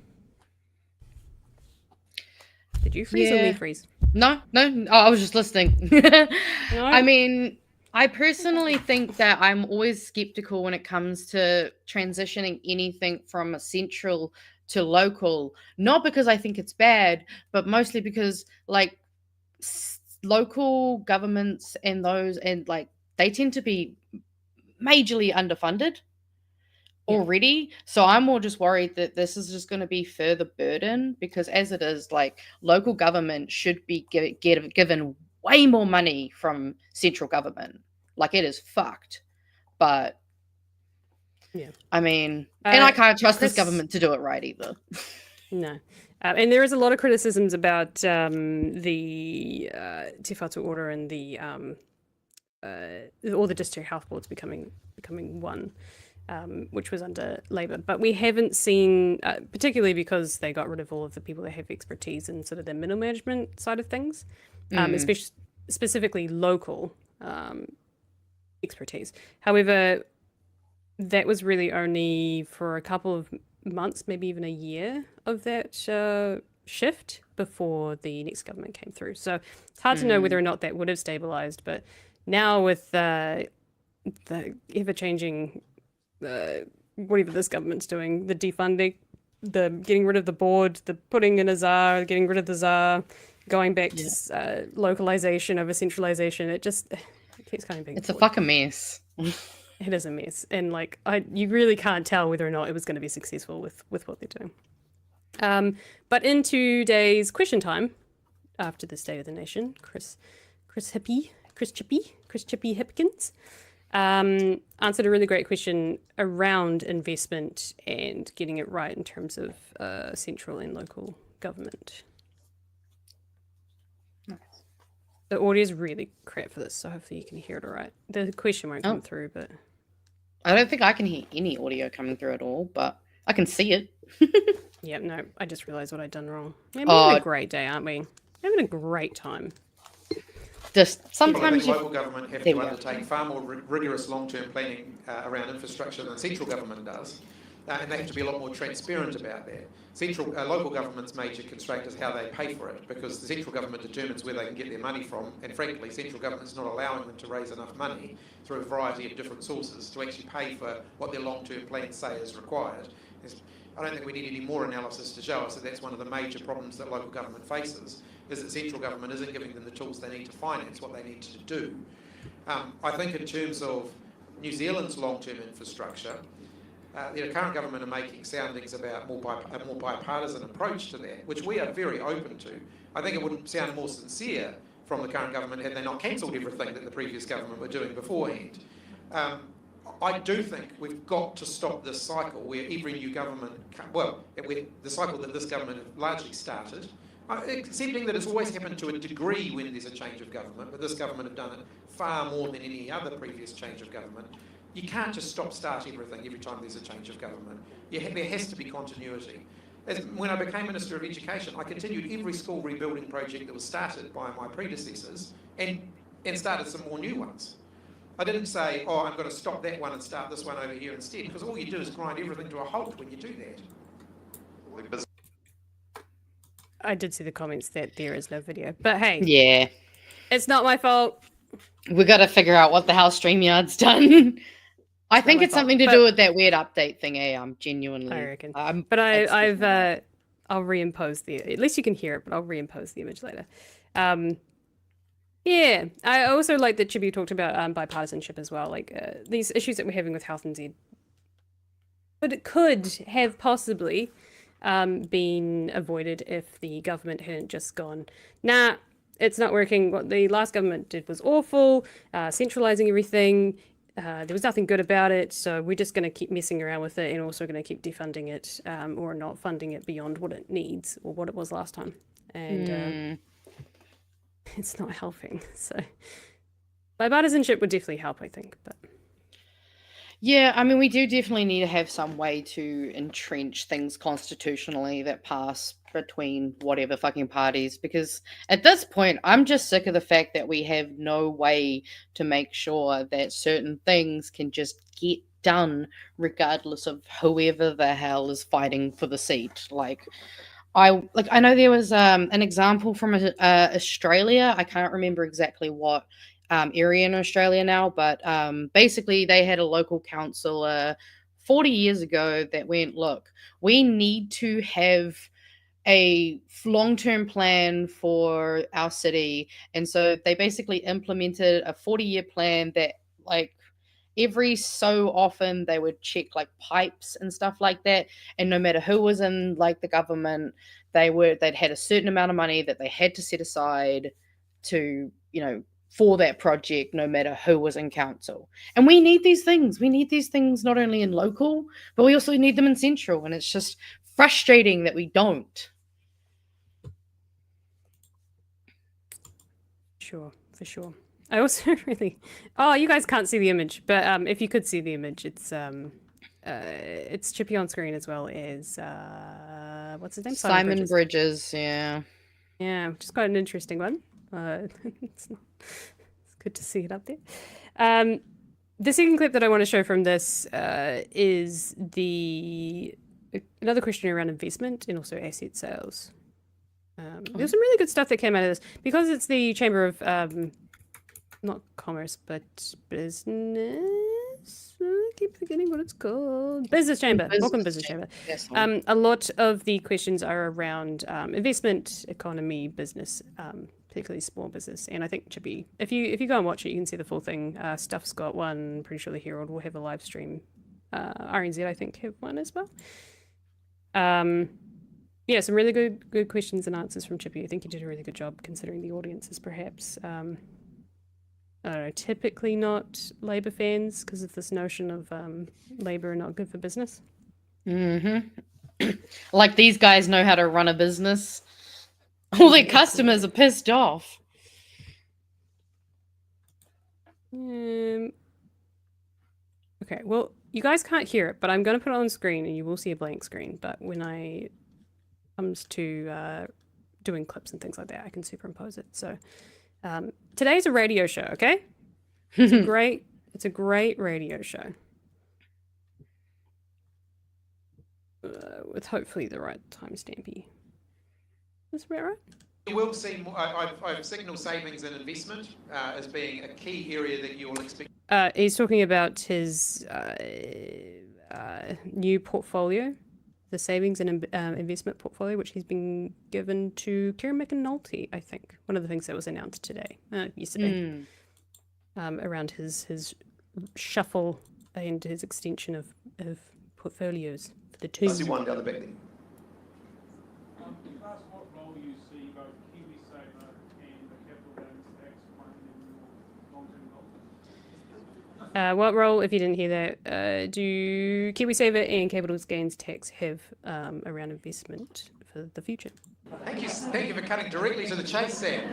did you freeze or me freeze? No. Oh, I was just listening. I mean, I personally think that I'm always skeptical when it comes to transitioning anything from a central to local, not because I think it's bad, but mostly because local governments and they tend to be majorly underfunded already. So I'm more just worried that this is just going to be further burden, because as it is, like, local government should be given way more money from central government. Like, it is fucked. But yeah, I mean, and I can't trust this Chris- government to do it right either. No. And there is a lot of criticisms about the Te Whatu Ora and the all the district health boards becoming one, which was under Labour. But we haven't seen, particularly because they got rid of all of the people that have expertise in sort of the middle management side of things, especially specifically local expertise. However, that was really only for a couple of months, maybe even a year of that shift before the next government came through. So it's hard to know whether or not that would have stabilized. But now with the ever-changing, whatever this government's doing, the defunding, the getting rid of the board, the putting in a czar, getting rid of the czar, going back to localization over centralization, it keeps coming back. It's a fucking mess. It is a mess, and like you really can't tell whether or not it was going to be successful with what they're doing. But in today's question time, after the State of the Nation, Chris Chippy Hipkins answered a really great question around investment and getting it right in terms of central and local government. The audio is really crap for this, so hopefully you can hear it all right. The question won't come through, but I don't think I can hear any audio coming through at all, but I can see it. yeah, no, I just realized what I'd done wrong. Yeah, we're having a great day, aren't we? We're having a great time. Just sometimes local government have to undertake far more rigorous long-term planning around infrastructure than central government does, and they have to be a lot more transparent about that. Local government's major constraint is how they pay for it, because the central government determines where they can get their money from, and frankly, central government's not allowing them to raise enough money through a variety of different sources to actually pay for what their long-term plans say is required. I don't think we need any more analysis to show us that that's one of the major problems that local government faces, is that central government isn't giving them the tools they need to finance what they need to do. I think in terms of New Zealand's long-term infrastructure, the current government are making soundings about a more bipartisan approach to that, which we are very open to. I think it would sound more sincere from the current government had they not cancelled everything that the previous government were doing beforehand. I do think we've got to stop this cycle where every new government, the cycle that this government have largely started, accepting that it's always happened to a degree when there's a change of government, but this government have done it far more than any other previous change of government. You can't just start everything every time there's a change of government. There has to be continuity. When I became Minister of Education, I continued every school rebuilding project that was started by my predecessors and started some more new ones. I didn't say, I'm going to stop that one and start this one over here instead, because all you do is grind everything to a halt when you do that. I did see the comments that there is no video, but hey, yeah, it's not my fault. We got to figure out what the hell StreamYard's done. I think it's something to do with that weird update thing. I'm genuinely. I reckon. But I'll reimpose at least you can hear it, but I'll reimpose the image later. Yeah, I also like that Chewie talked about bipartisanship as well, like these issues that we're having with Health and Z. But it could have possibly been avoided if the government hadn't just gone, nah, it's not working. What the last government did was awful, centralising everything. There was nothing good about it, so we're just going to keep messing around with it and also going to keep defunding it or not funding it beyond what it needs or what it was last time. And it's not helping. So bipartisanship would definitely help, I think. But yeah, I mean, we do definitely need to have some way to entrench things constitutionally that pass between whatever fucking parties, because at this point, I'm just sick of the fact that we have no way to make sure that certain things can just get done regardless of whoever the hell is fighting for the seat. I know there was an example from Australia. I can't remember exactly what area in Australia now, but basically they had a local councillor 40 years ago that went, look, we need to have a long-term plan for our city. And so they basically implemented a 40-year plan that like every so often they would check like pipes and stuff like that, and no matter who was in like the government, they'd had a certain amount of money that they had to set aside to, you know, for that project, no matter who was in council. And we need these things. We need these things not only in local, but we also need them in central. And it's just frustrating that we don't. Sure, for sure. I also really... Oh, you guys can't see the image, but if you could see the image, it's Chippy on screen as well as... what's his name? Simon Bridges, yeah. Yeah, which is quite an interesting one. It's good to see it up there. The second clip that I want to show from this is another question around investment and also asset sales. There's some really good stuff that came out of this because it's the Chamber of not commerce but business. I keep forgetting what it's called. Business Chamber. Welcome, Business Chamber. Yes, a lot of the questions are around investment, economy, business, particularly small business. And I think Chippy, if you go and watch it, you can see the full thing. Stuff's got one. Pretty sure the Herald will have a live stream. RNZ, I think, have one as well. Yeah, some really good questions and answers from Chippy. I think he did a really good job considering the audiences, perhaps. I don't know, typically not Labour fans because of this notion of Labour are not good for business. Mm-hmm. Like these guys know how to run a business. All their customers are pissed off. Okay, well, you guys can't hear it, but I'm going to put it on screen and you will see a blank screen. But when it comes to doing clips and things like that, I can superimpose it. So today's a radio show, okay? It's a great radio show. With hopefully the right timestampy. Is that right? You will see more. I've signalled savings and investment as being a key area that you will expect. He's talking about his new portfolio, the savings and investment portfolio, which he's been given to Kieran McAnulty, I think. One of the things that was announced today, yesterday, around his shuffle and his extension of portfolios for the team. I see one down the back there. What role you see both KiwiSaver and the capital gains tax playing in your long-term goals? What role, if you didn't hear that, do KiwiSaver and capital gains tax have around investment for the future? Thank you for cutting directly to the chase, Sam.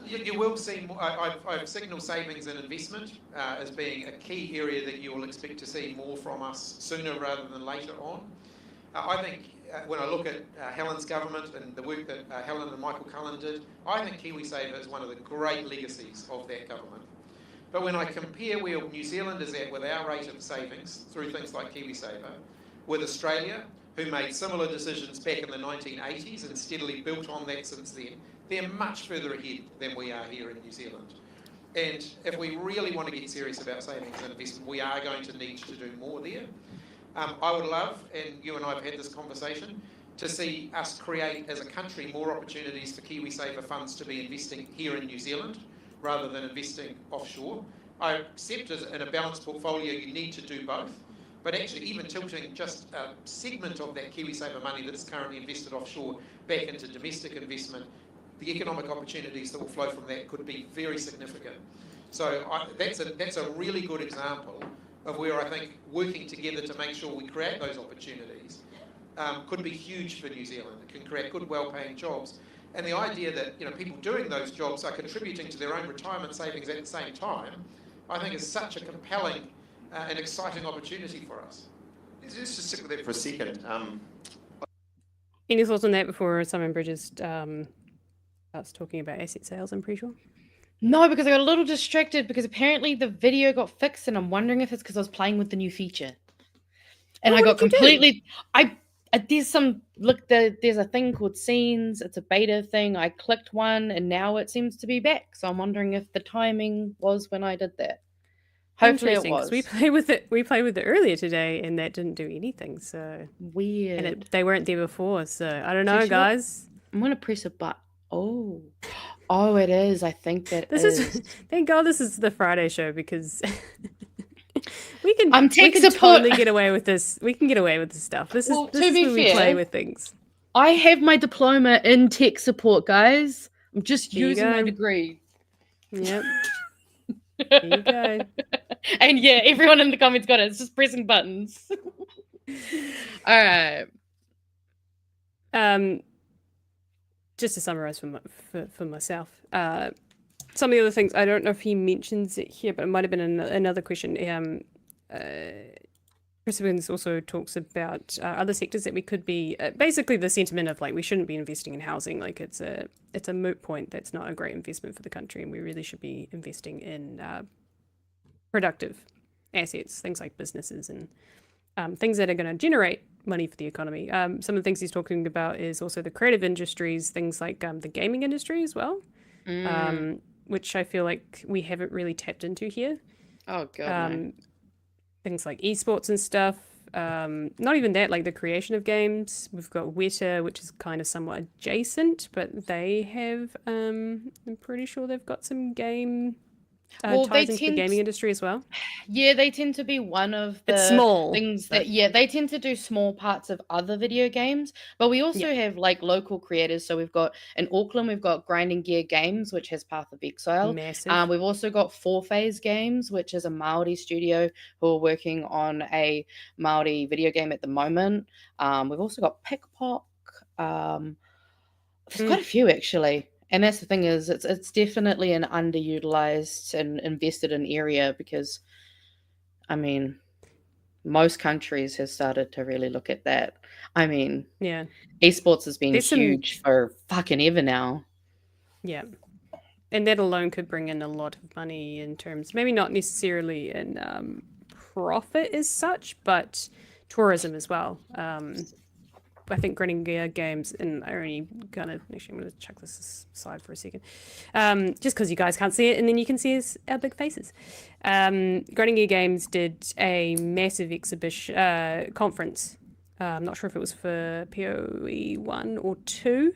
You will see more. I've signalled savings and investment as being a key area that you will expect to see more from us sooner rather than later on. I think when I look at Helen's government and the work that Helen and Michael Cullen did, I think KiwiSaver is one of the great legacies of that government. But when I compare where New Zealand is at with our rate of savings through things like KiwiSaver, with Australia, who made similar decisions back in the 1980s and steadily built on that since then, they're much further ahead than we are here in New Zealand. And if we really want to get serious about savings and investment, we are going to need to do more there. I would love, and you and I have had this conversation, to see us create as a country more opportunities for KiwiSaver funds to be investing here in New Zealand rather than investing offshore. I accept as in a balanced portfolio you need to do both, but actually even tilting just a segment of that KiwiSaver money that's currently invested offshore back into domestic investment, the economic opportunities that will flow from that could be very significant. So that's a really good example of where I think working together to make sure we create those opportunities could be huge for New Zealand. It can create good, well-paying jobs. And the idea that people doing those jobs are contributing to their own retirement savings at the same time, I think is such a compelling and exciting opportunity for us. Let's just stick with that for a second. Any thoughts on that before Simon Bridges starts talking about asset sales, I'm pretty sure? No, because I got a little distracted because apparently the video got fixed, and I'm wondering if it's because I was playing with the new feature. And I got completely... there's a thing called scenes. It's a beta thing. I clicked one and now it seems to be back. So I'm wondering if the timing was when I did that. Hopefully it was. We played with it earlier today and that didn't do anything. So weird. And they weren't there before. So I don't know, guys. I'm going to press a button. Oh, it is. I think that This is. is thank God this is the Friday show because we can tech totally support. get away with this. We can get away with this stuff. This Well, is this to is be where we play fair, with things. I have my diploma in tech support, guys. I'm just There you using my go. degree. Yep. There you go. And yeah, everyone in the comments got it. It's just pressing buttons. All right. Just to summarize for myself, some of the other things, I don't know if he mentions it here, but it might have been another question. Chris Hipkins also talks about other sectors that we could be, basically the sentiment of like, we shouldn't be investing in housing. Like it's a moot point. That's not a great investment for the country. And we really should be investing in productive assets, things like businesses and things that are going to generate money for the economy. Some of the things he's talking about is also the creative industries, things like the gaming industry as well, which I feel like we haven't really tapped into here. Oh, God, no. Things like esports and stuff. Not even that, like the creation of games. We've got Weta, which is kind of somewhat adjacent, but they have, I'm pretty sure they've got some game ties into the gaming industry as well. Yeah, they tend to be one of the It's small, things that, they tend to do small parts of other video games, but we also have like local creators. So we've got in Auckland, we've got Grinding Gear Games, which has Path of Exile. Massive. We've also got Four Phase Games, which is a Māori studio who are working on a Māori video game at the moment. We've also got Pickpock. There's quite a few actually. And that's the thing is, it's definitely an underutilized and invested in area because, I mean, most countries have started to really look at that. I mean, yeah, esports has been huge for fucking ever now. Yeah, and that alone could bring in a lot of money in terms, maybe not necessarily in profit as such, but tourism as well. I think Grinding Gear Games, and I only actually I'm going to chuck this aside for a second, just because you guys can't see it, and then you can see our big faces. Grinding Gear Games did a massive exhibition conference. I'm not sure if it was for PoE 1 or 2.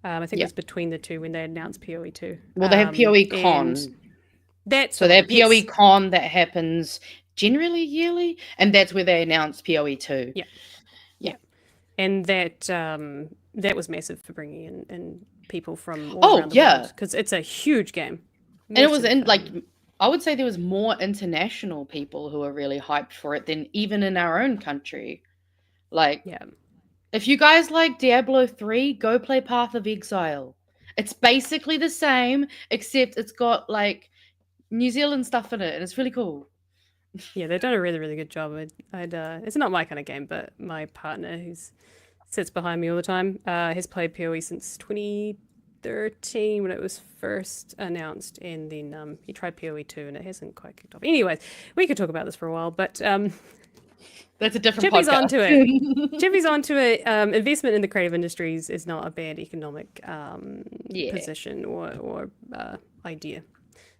I think it was between the two when they announced PoE 2. Well, they have PoE Con. They have PoE Con that happens generally yearly, and that's where they announced PoE 2. Yeah. And that was massive for bringing in people from all around the world, because it's a huge game. And it was in I would say there was more international people who are really hyped for it than even in our own country. Like, if you guys like Diablo 3, go play Path of Exile. It's basically the same, except it's got like New Zealand stuff in it, and it's really cool. Yeah, they've done a really, really good job. It's not my kind of game, but my partner, who sits behind me all the time, has played PoE since 2013 when it was first announced, and then he tried PoE 2, and it hasn't quite kicked off. Anyways, we could talk about this for a while, but that's a different Chippy's podcast. onto it. Chippy's onto it. Investment in the creative industries is not a bad economic position or idea.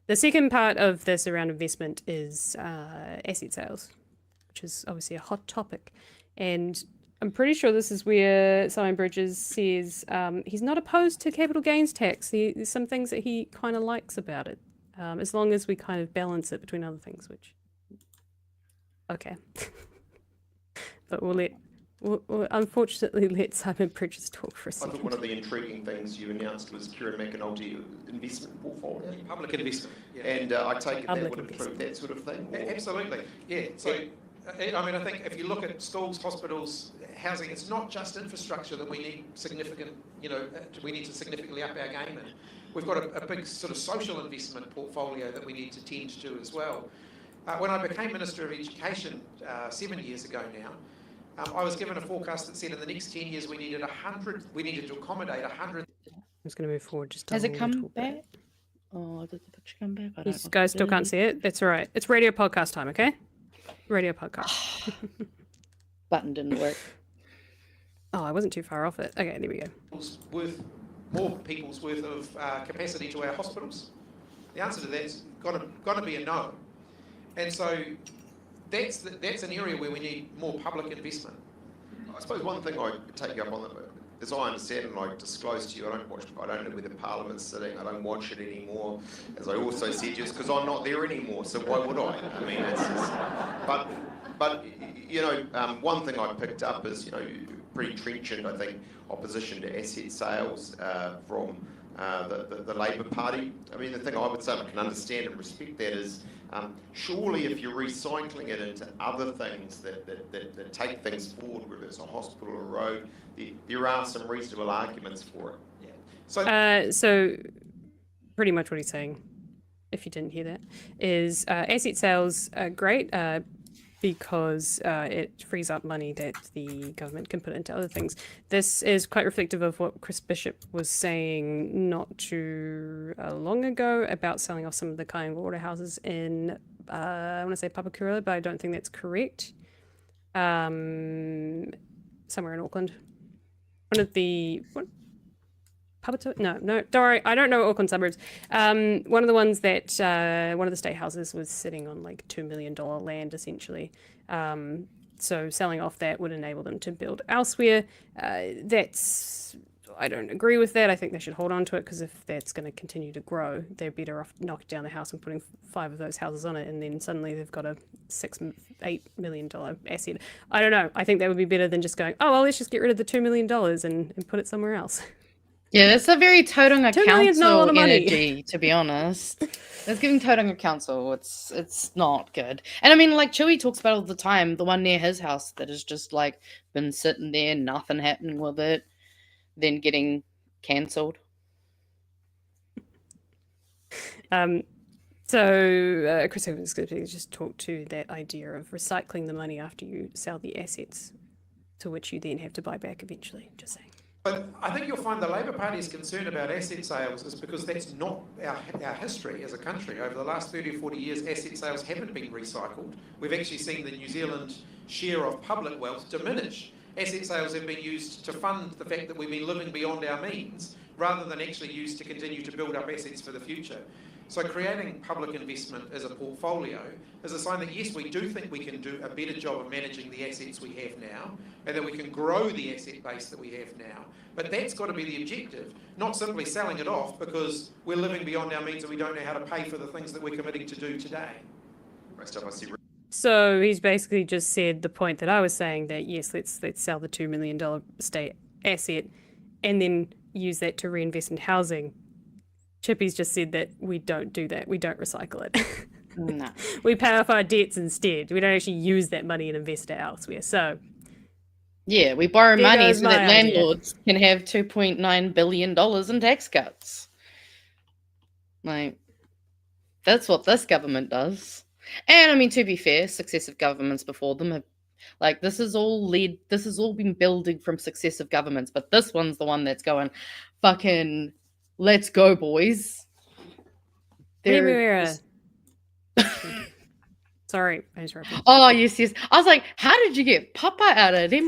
The second part of this around investment is asset sales, which is obviously a hot topic. And I'm pretty sure this is where Simon Bridges says he's not opposed to capital gains tax. There's some things that he kind of likes about it, as long as we kind of balance it between other things, which... Okay. But we'll unfortunately let Simon Bridges talk for a second. I thought one of the intriguing things you announced was Kieran McAnulty investment portfolio. Public investment. Yeah. And I take it Public that would include that sort of thing? Absolutely, yeah. So, I mean, I think if you look at schools, hospitals, housing, it's not just infrastructure that we need significant, we need to significantly up our game in. We've got a big sort of social investment portfolio that we need to tend to as well. When I became Minister of Education 7 years ago now, I was given a forecast that said in the next 10 years we needed to accommodate 100. I'm just going to move forward. Has it come back? Oh, did the picture come back? You guys still can't see it? That's all right. It's radio podcast time, okay? Radio podcast. Button didn't work. Oh, I wasn't too far off it. Okay, there we go. More people's worth of capacity to our hospitals. The answer to that's got to be a no. And so that's an area where we need more public investment. I suppose one thing I take you up on as I understand and I disclosed to you, I don't know where the Parliament's sitting. I don't watch it anymore. As I also said, just because I'm not there anymore, so why would I? I mean, it's just, but you know, one thing I picked up is, you know, pretty trenchant, I think, opposition to asset sales from the Labour Party. I mean, the thing I would say, I can understand and respect that, is surely if you're recycling it into other things that take things forward, whether it's a hospital or a road, there are some reasonable arguments for it. Yeah. So pretty much what he's saying, if you didn't hear that, is asset sales are great because it frees up money that the government can put into other things. This is quite reflective of what Chris Bishop was saying not too long ago about selling off some of the kind water houses in, I want to say Papakura, but I don't think that's correct. Somewhere in Auckland. One of the... No, don't worry, I don't know Auckland suburbs. One of the ones that one of the state houses was sitting on like $2 million land essentially. So selling off that would enable them to build elsewhere. I don't agree with that. I think they should hold on to it, because if that's going to continue to grow, they're better off knocking down the house and putting 5 of those houses on it, and then suddenly they've got a $8 million asset. I don't know. I think that would be better than just going, oh, well, let's just get rid of the $2 million and put it somewhere else. Yeah, that's a very Tauranga Council money. energy, to be honest. It's giving Tauranga Council. It's not good. And I mean, like Chewie talks about all the time, the one near his house that has just like been sitting there, nothing happening with it, then getting cancelled. So Chris Hipkins just talked to that idea of recycling the money after you sell the assets, to which you then have to buy back eventually. Just saying. But I think you'll find the Labour Party is concerned about asset sales is because that's not our history as a country. Over the last 30 or 40 years, asset sales haven't been recycled. We've actually seen the New Zealand share of public wealth diminish. Asset sales have been used to fund the fact that we've been living beyond our means, rather than actually used to continue to build up assets for the future. So creating public investment as a portfolio is a sign that, yes, we do think we can do a better job of managing the assets we have now, and that we can grow the asset base that we have now. But that's got to be the objective, not simply selling it off because we're living beyond our means and we don't know how to pay for the things that we're committing to do today. So he's basically just said the point that I was saying, that yes, let's sell the $2 million state asset and then use that to reinvest in housing. Chippy's just said that we don't do that. We don't recycle it. No. We pay off our debts instead. We don't actually use that money and invest it elsewhere. So yeah, we borrow there money goes so my that idea. landlords can have $2.9 billion in tax cuts. Like, that's what this government does. And I mean, to be fair, successive governments before them have, like, this has all been building from successive governments, but this one's the one that's going, fucking, let's go, boys. Sorry, I interrupted. Oh, yes. I was like, how did you get papa out of them?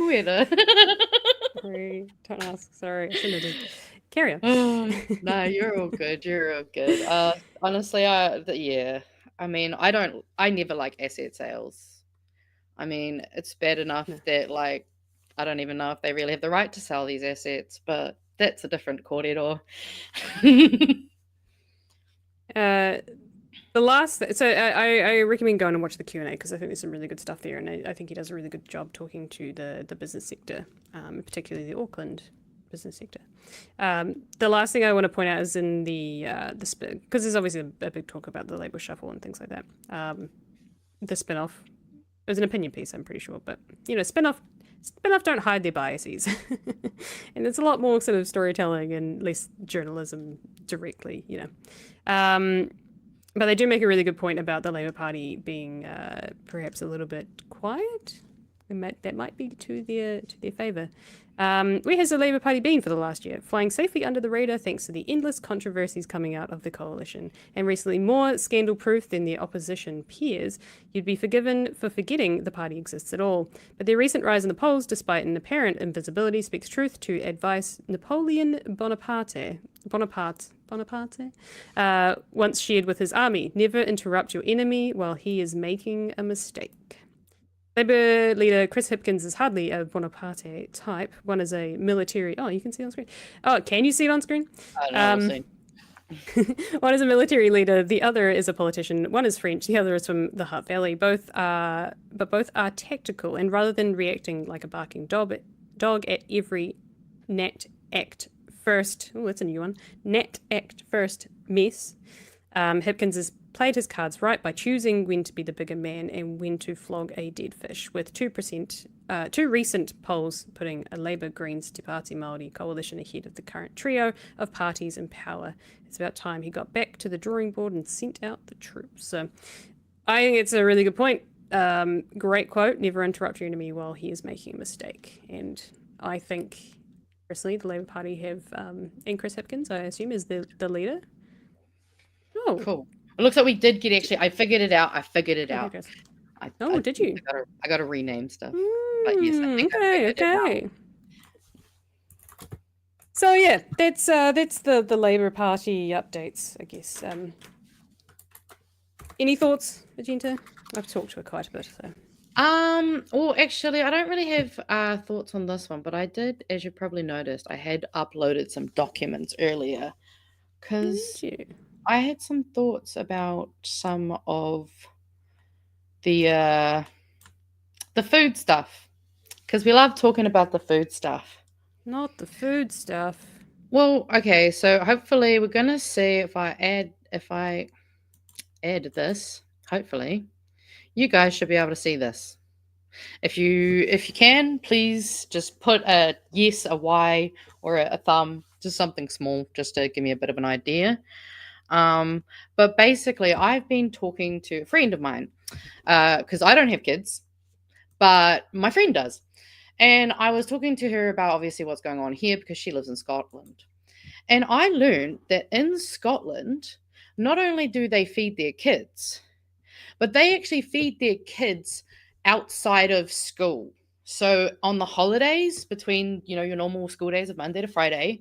Sorry, don't ask. Sorry, I shouldn't have did. Carry on. No, you're all good. You're all good. Honestly, yeah. I mean, I never like asset sales. I mean, it's bad enough that, like, I don't even know if they really have the right to sell these assets, but that's a different corridor. I recommend going and watch the Q&A, because I think there's some really good stuff there, and I think he does a really good job talking to the business sector, particularly the Auckland business sector. The last thing I want to point out is in the spin, because there's obviously a big talk about the Labour shuffle and things like that. The spin-off, it was an opinion piece, I'm pretty sure, but you know, spin-off don't hide their biases. And it's a lot more sort of storytelling and less journalism directly, you know. But they do make a really good point about the Labour Party being perhaps a little bit quiet. That might be to their favour. Where has the Labour Party been for the last year? Flying safely under the radar thanks to the endless controversies coming out of the coalition, and recently more scandal-proof than their opposition peers. You'd be forgiven for forgetting the party exists at all. But their recent rise in the polls, despite an apparent invisibility, speaks truth to advice Napoleon Bonaparte once shared with his army: never interrupt your enemy while he is making a mistake. Labour leader Chris Hipkins is hardly a Bonaparte type. One is a military... Oh, you can see it on screen. Oh, can you see it on screen? I don't know, we'll see. One is a military leader. The other is a politician. One is French. The other is from the Hutt Valley. Both are tactical. And rather than reacting like a barking dog at every Nat Act First... Oh, that's a new one. Nat Act First mess. Hipkins has played his cards right by choosing when to be the bigger man and when to flog a dead fish, with 2% two recent polls putting a Labour Greens Te Pāti Māori coalition ahead of the current trio of parties in power. It's about time he got back to the drawing board and sent out the troops. So I think it's a really good point. Great quote, never interrupt your enemy while he is making a mistake. And I think, personally, the Labour Party have, and Chris Hipkins, I assume, is the leader. Oh, cool. It looks like we did get I figured it out. Did you? I got to rename stuff. But yes, I think okay. So yeah, that's the Labour Party updates, I guess. Any thoughts, Magenta? I've talked to her quite a bit. So. Well, actually, I don't really have thoughts on this one, but I did, as you probably noticed, I had uploaded some documents earlier because I had some thoughts about some of the food stuff, because we love talking about the food stuff. Not the food stuff. Well, okay, so hopefully we're gonna see if I add this. Hopefully, you guys should be able to see this. If you can, please just put a yes, a Y, or a thumb, just something small, just to give me a bit of an idea. But basically, I've been talking to a friend of mine, because I don't have kids, but my friend does. And I was talking to her about obviously what's going on here because she lives in Scotland. And I learned that in Scotland, not only do they feed their kids, but they actually feed their kids outside of school. So on the holidays between, your normal school days of Monday to Friday,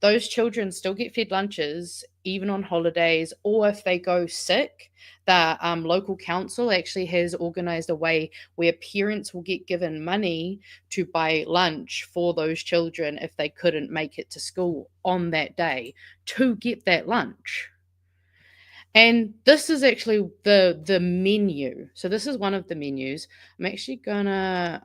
those children still get fed lunches even on holidays, or if they go sick, the local council actually has organised a way where parents will get given money to buy lunch for those children if they couldn't make it to school on that day to get that lunch. And this is actually the menu. So this is one of the menus. I'm actually gonna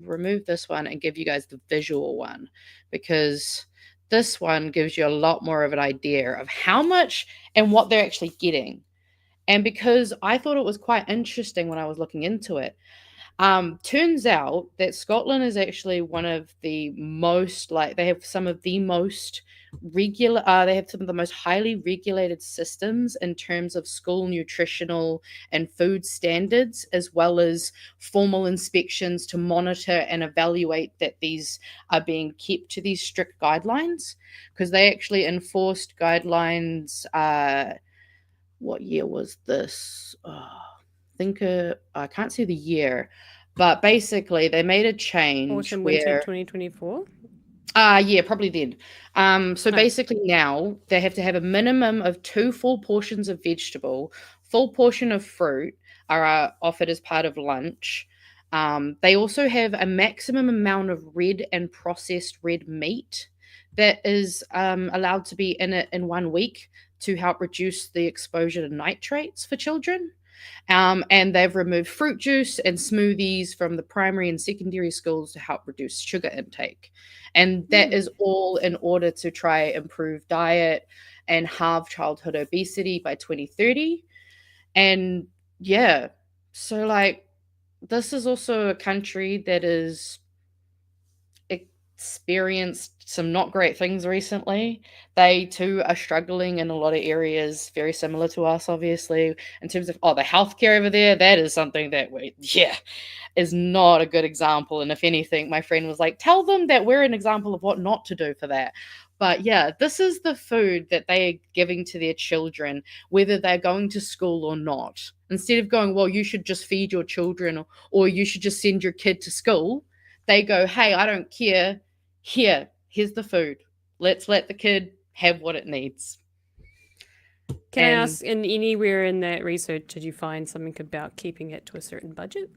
remove this one and give you guys the visual one, because this one gives you a lot more of an idea of how much and what they're actually getting. And because I thought it was quite interesting when I was looking into it, turns out that Scotland is actually one of the most, they have some of the most they have some of the most highly regulated systems in terms of school nutritional and food standards, as well as formal inspections to monitor and evaluate that these are being kept to these strict guidelines, because they actually enforced guidelines. What year was this? I can't see the year, but basically they made a change. Autumn, winter 2024? Yeah, probably then. So basically now they have to have a minimum of 2 full portions of vegetable, full portion of fruit are offered as part of lunch. They also have a maximum amount of red and processed red meat that is allowed to be in it in 1 week to help reduce the exposure to nitrates for children. And they've removed fruit juice and smoothies from the primary and secondary schools to help reduce sugar intake. And that is all in order to try improve diet and halve childhood obesity by 2030. And yeah, so this is also a country that is experienced some not great things recently. They too are struggling in a lot of areas very similar to us, obviously, in terms of the healthcare over there. That is something that is not a good example. And if anything, my friend was like, tell them that we're an example of what not to do for that. But yeah, this is the food that they are giving to their children, whether they're going to school or not. Instead of going, well, you should just feed your children or you should just send your kid to school, they go, hey, I don't care. Here's the food. Let's let the kid have what it needs. Can I ask, anywhere in that research, did you find something about keeping it to a certain budget?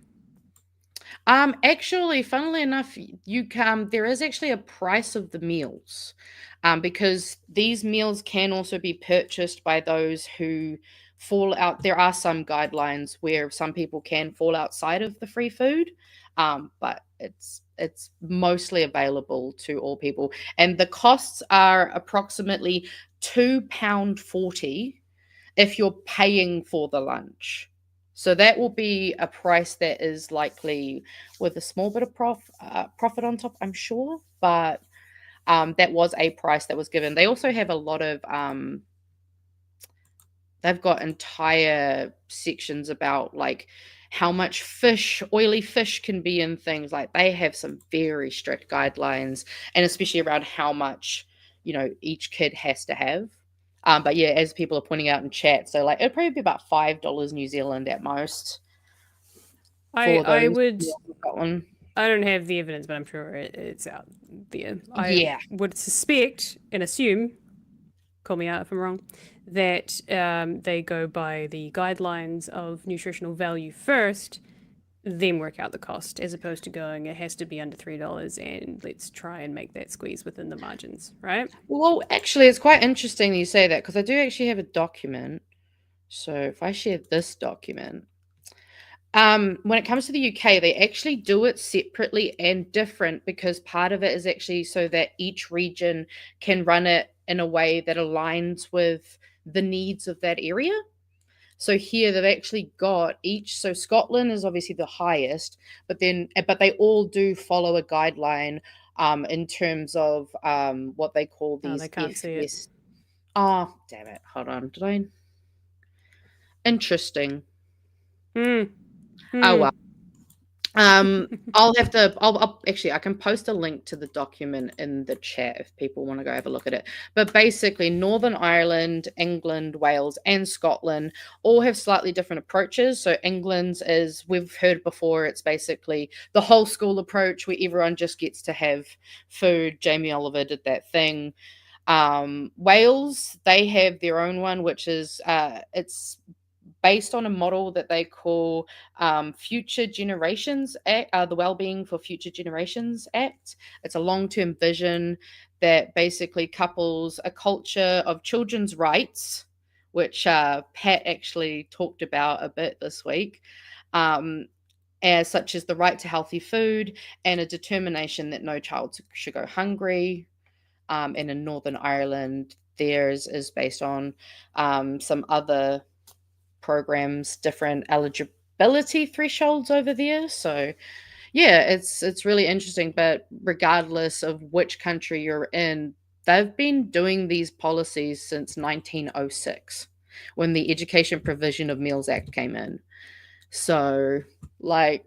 Actually, funnily enough, there is actually a price of the meals, because these meals can also be purchased by those who fall out. There are some guidelines where some people can fall outside of the free food, but it's mostly available to all people, and the costs are approximately £2.40 if you're paying for the lunch. So that will be a price that is likely with a small bit of profit on top, I'm sure. But that was a price that was given. They also have a lot of they've got entire sections about like how much oily fish can be in things. Like they have some very strict guidelines, and especially around how much, each kid has to have. But yeah, as people are pointing out in chat, so like it'd probably be about $5 New Zealand at most. I don't have the evidence, but I'm sure it's out there. I would suspect and assume, call me out if I'm wrong, that they go by the guidelines of nutritional value first, then work out the cost, as opposed to going, it has to be under $3 and let's try and make that squeeze within the margins, right? Well, actually, it's quite interesting that you say that, because I do actually have a document. So if I share this document, when it comes to the UK, they actually do it separately and different, because part of it is actually so that each region can run it in a way that aligns with the needs of that area. So here they've actually got so Scotland is obviously the highest, but they all do follow a guideline in terms of what they call these. They can't see it. Oh, damn it. Hold on. Interesting. Oh, well. I'll actually, I can post a link to the document in the chat if people want to go have a look at it. But basically, Northern Ireland, England, Wales, and Scotland all have slightly different approaches. So England's is, we've heard before, it's basically the whole school approach where everyone just gets to have food. Jamie Oliver did that thing. Wales, they have their own one, which is it's based on a model that they call Future Generations Act, the Wellbeing for Future Generations Act. It's a long-term vision that basically couples a culture of children's rights, which Pat actually talked about a bit this week, as such as the right to healthy food and a determination that no child should go hungry. And in Northern Ireland, theirs is based on some other programs, different eligibility thresholds over there. So yeah, it's really interesting. But regardless of which country you're in, they've been doing these policies since 1906, when the Education Provision of Meals Act came in. So like,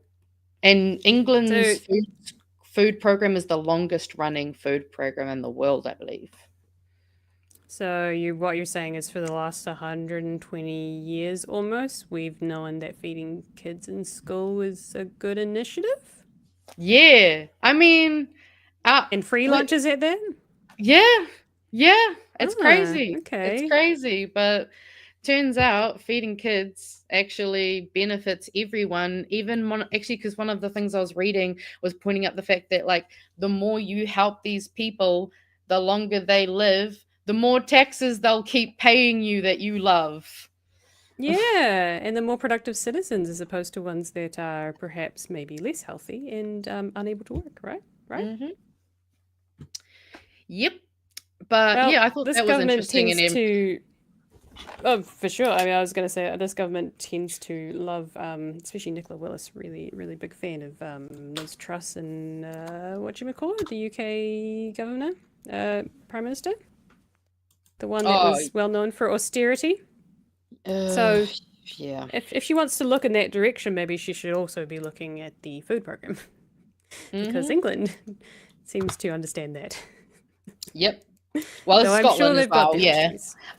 and England's food program is the longest running food program in the world, I believe. So what you're saying is for the last 120 years almost, we've known that feeding kids in school is a good initiative? Yeah. I mean... and free lunches at that? Yeah. It's crazy. Okay. It's crazy, but turns out feeding kids actually benefits everyone, actually, because one of the things I was reading was pointing out the fact that, like, the more you help these people, the longer they live, the more taxes they'll keep paying you that you love. Yeah, and the more productive citizens, as opposed to ones that are perhaps maybe less healthy and unable to work, right? Mm-hmm. Yep. But well, yeah, I thought that was interesting. Oh, for sure. I mean, I was going to say this government tends to love, especially Nicola Willis, really, really big fan of Liz Truss and whatchamacallit, the UK governor, Prime Minister. The one that was well known for austerity. So, yeah, if she wants to look in that direction, maybe she should also be looking at the food program, because England seems to understand that. Yep. Well, it's Scotland as well, yeah.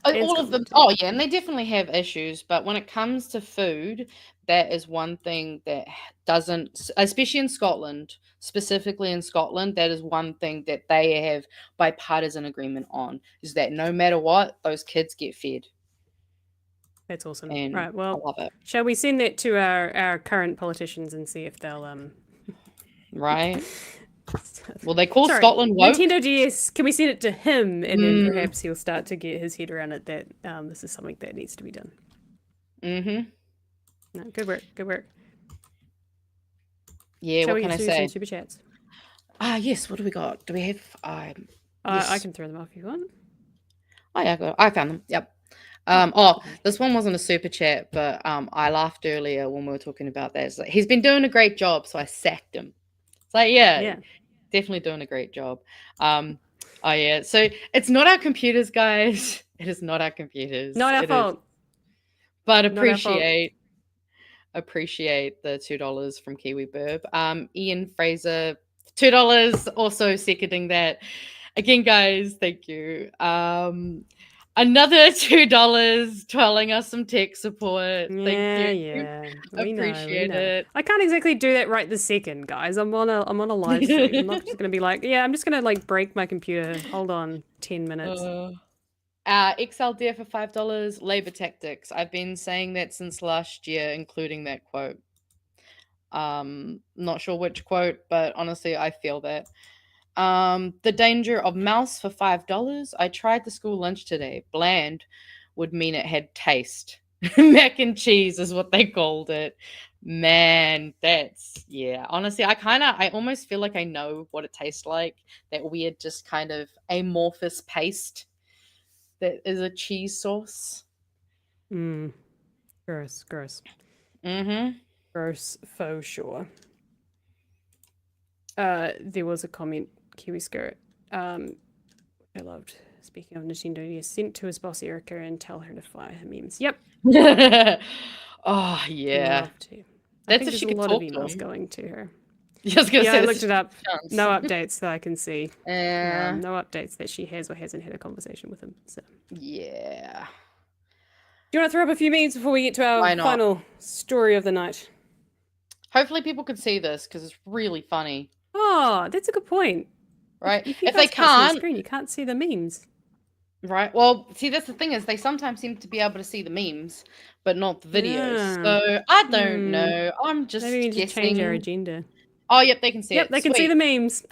All of them. Oh, yeah, and they definitely have issues. But when it comes to food, that is one thing that doesn't, especially in Scotland, specifically in Scotland, that is one thing that they have bipartisan agreement on, is that no matter what, those kids get fed. That's awesome. And right, well, I love it. Shall we send that to our current politicians and see if they'll Right. Well, they call Sorry, Scotland woke. Nintendo DS. Can we send it to him, and then perhaps he'll start to get his head around it that this is something that needs to be done. Mm-hmm. No, good work. Good work. Yeah. Shall what we can I do say? some super chats? Yes. What do we got? Do we have? I Yes. can throw them off if you want. Oh yeah, I found them. Yep. This one wasn't a super chat, but I laughed earlier when we were talking about that. It's like, he's been doing a great job, so I sacked him. It's like, yeah, definitely doing a great job. Oh yeah, so it's not our computers, guys. It is not our computers. Not our fault. But Not our fault. appreciate the $2 from Kiwi Burb. Ian Fraser, $2, also seconding that. Again, guys, thank you. Another $2 telling us some tech support. Thank you. Yeah. We Appreciate know. it. I can't exactly do that right this second, guys. I'm on a live stream. I'm not just gonna be like, I'm just gonna like break my computer. Hold on, 10 minutes. XL Deer for $5. Labor tactics. I've been saying that since last year, including that quote. Not sure which quote, but honestly, I feel that. The danger of mouse for $5. I tried the school lunch today. Bland would mean it had taste. Mac and cheese is what they called it. Man, honestly, I almost feel like I know what it tastes like. That weird, just kind of amorphous paste that is a cheese sauce. Gross. Mm-hmm. Gross for sure. There was a comment, Kiwi Skirt, I loved. Speaking of Nintendo, he sent to his boss Erica and tell her to fire her memes. Yep. Oh yeah. Love to. That's I think if she there's could a lot talk of to emails him. going to her. I looked it up. Chance. No updates that I can see. Yeah. No updates that she has or hasn't had a conversation with him. So. Yeah. Do you want to throw up a few memes before we get to our final story of the night? Hopefully people can see this because it's really funny. Oh, that's a good point. Right? If they can't, the screen, you can't see the memes. Right. Well, see, that's the thing is they sometimes seem to be able to see the memes, but not the videos. Yeah. So I don't know. I'm just Maybe we need to guessing. change our agenda. Oh, yep, they can see it. Yep, they can see the memes.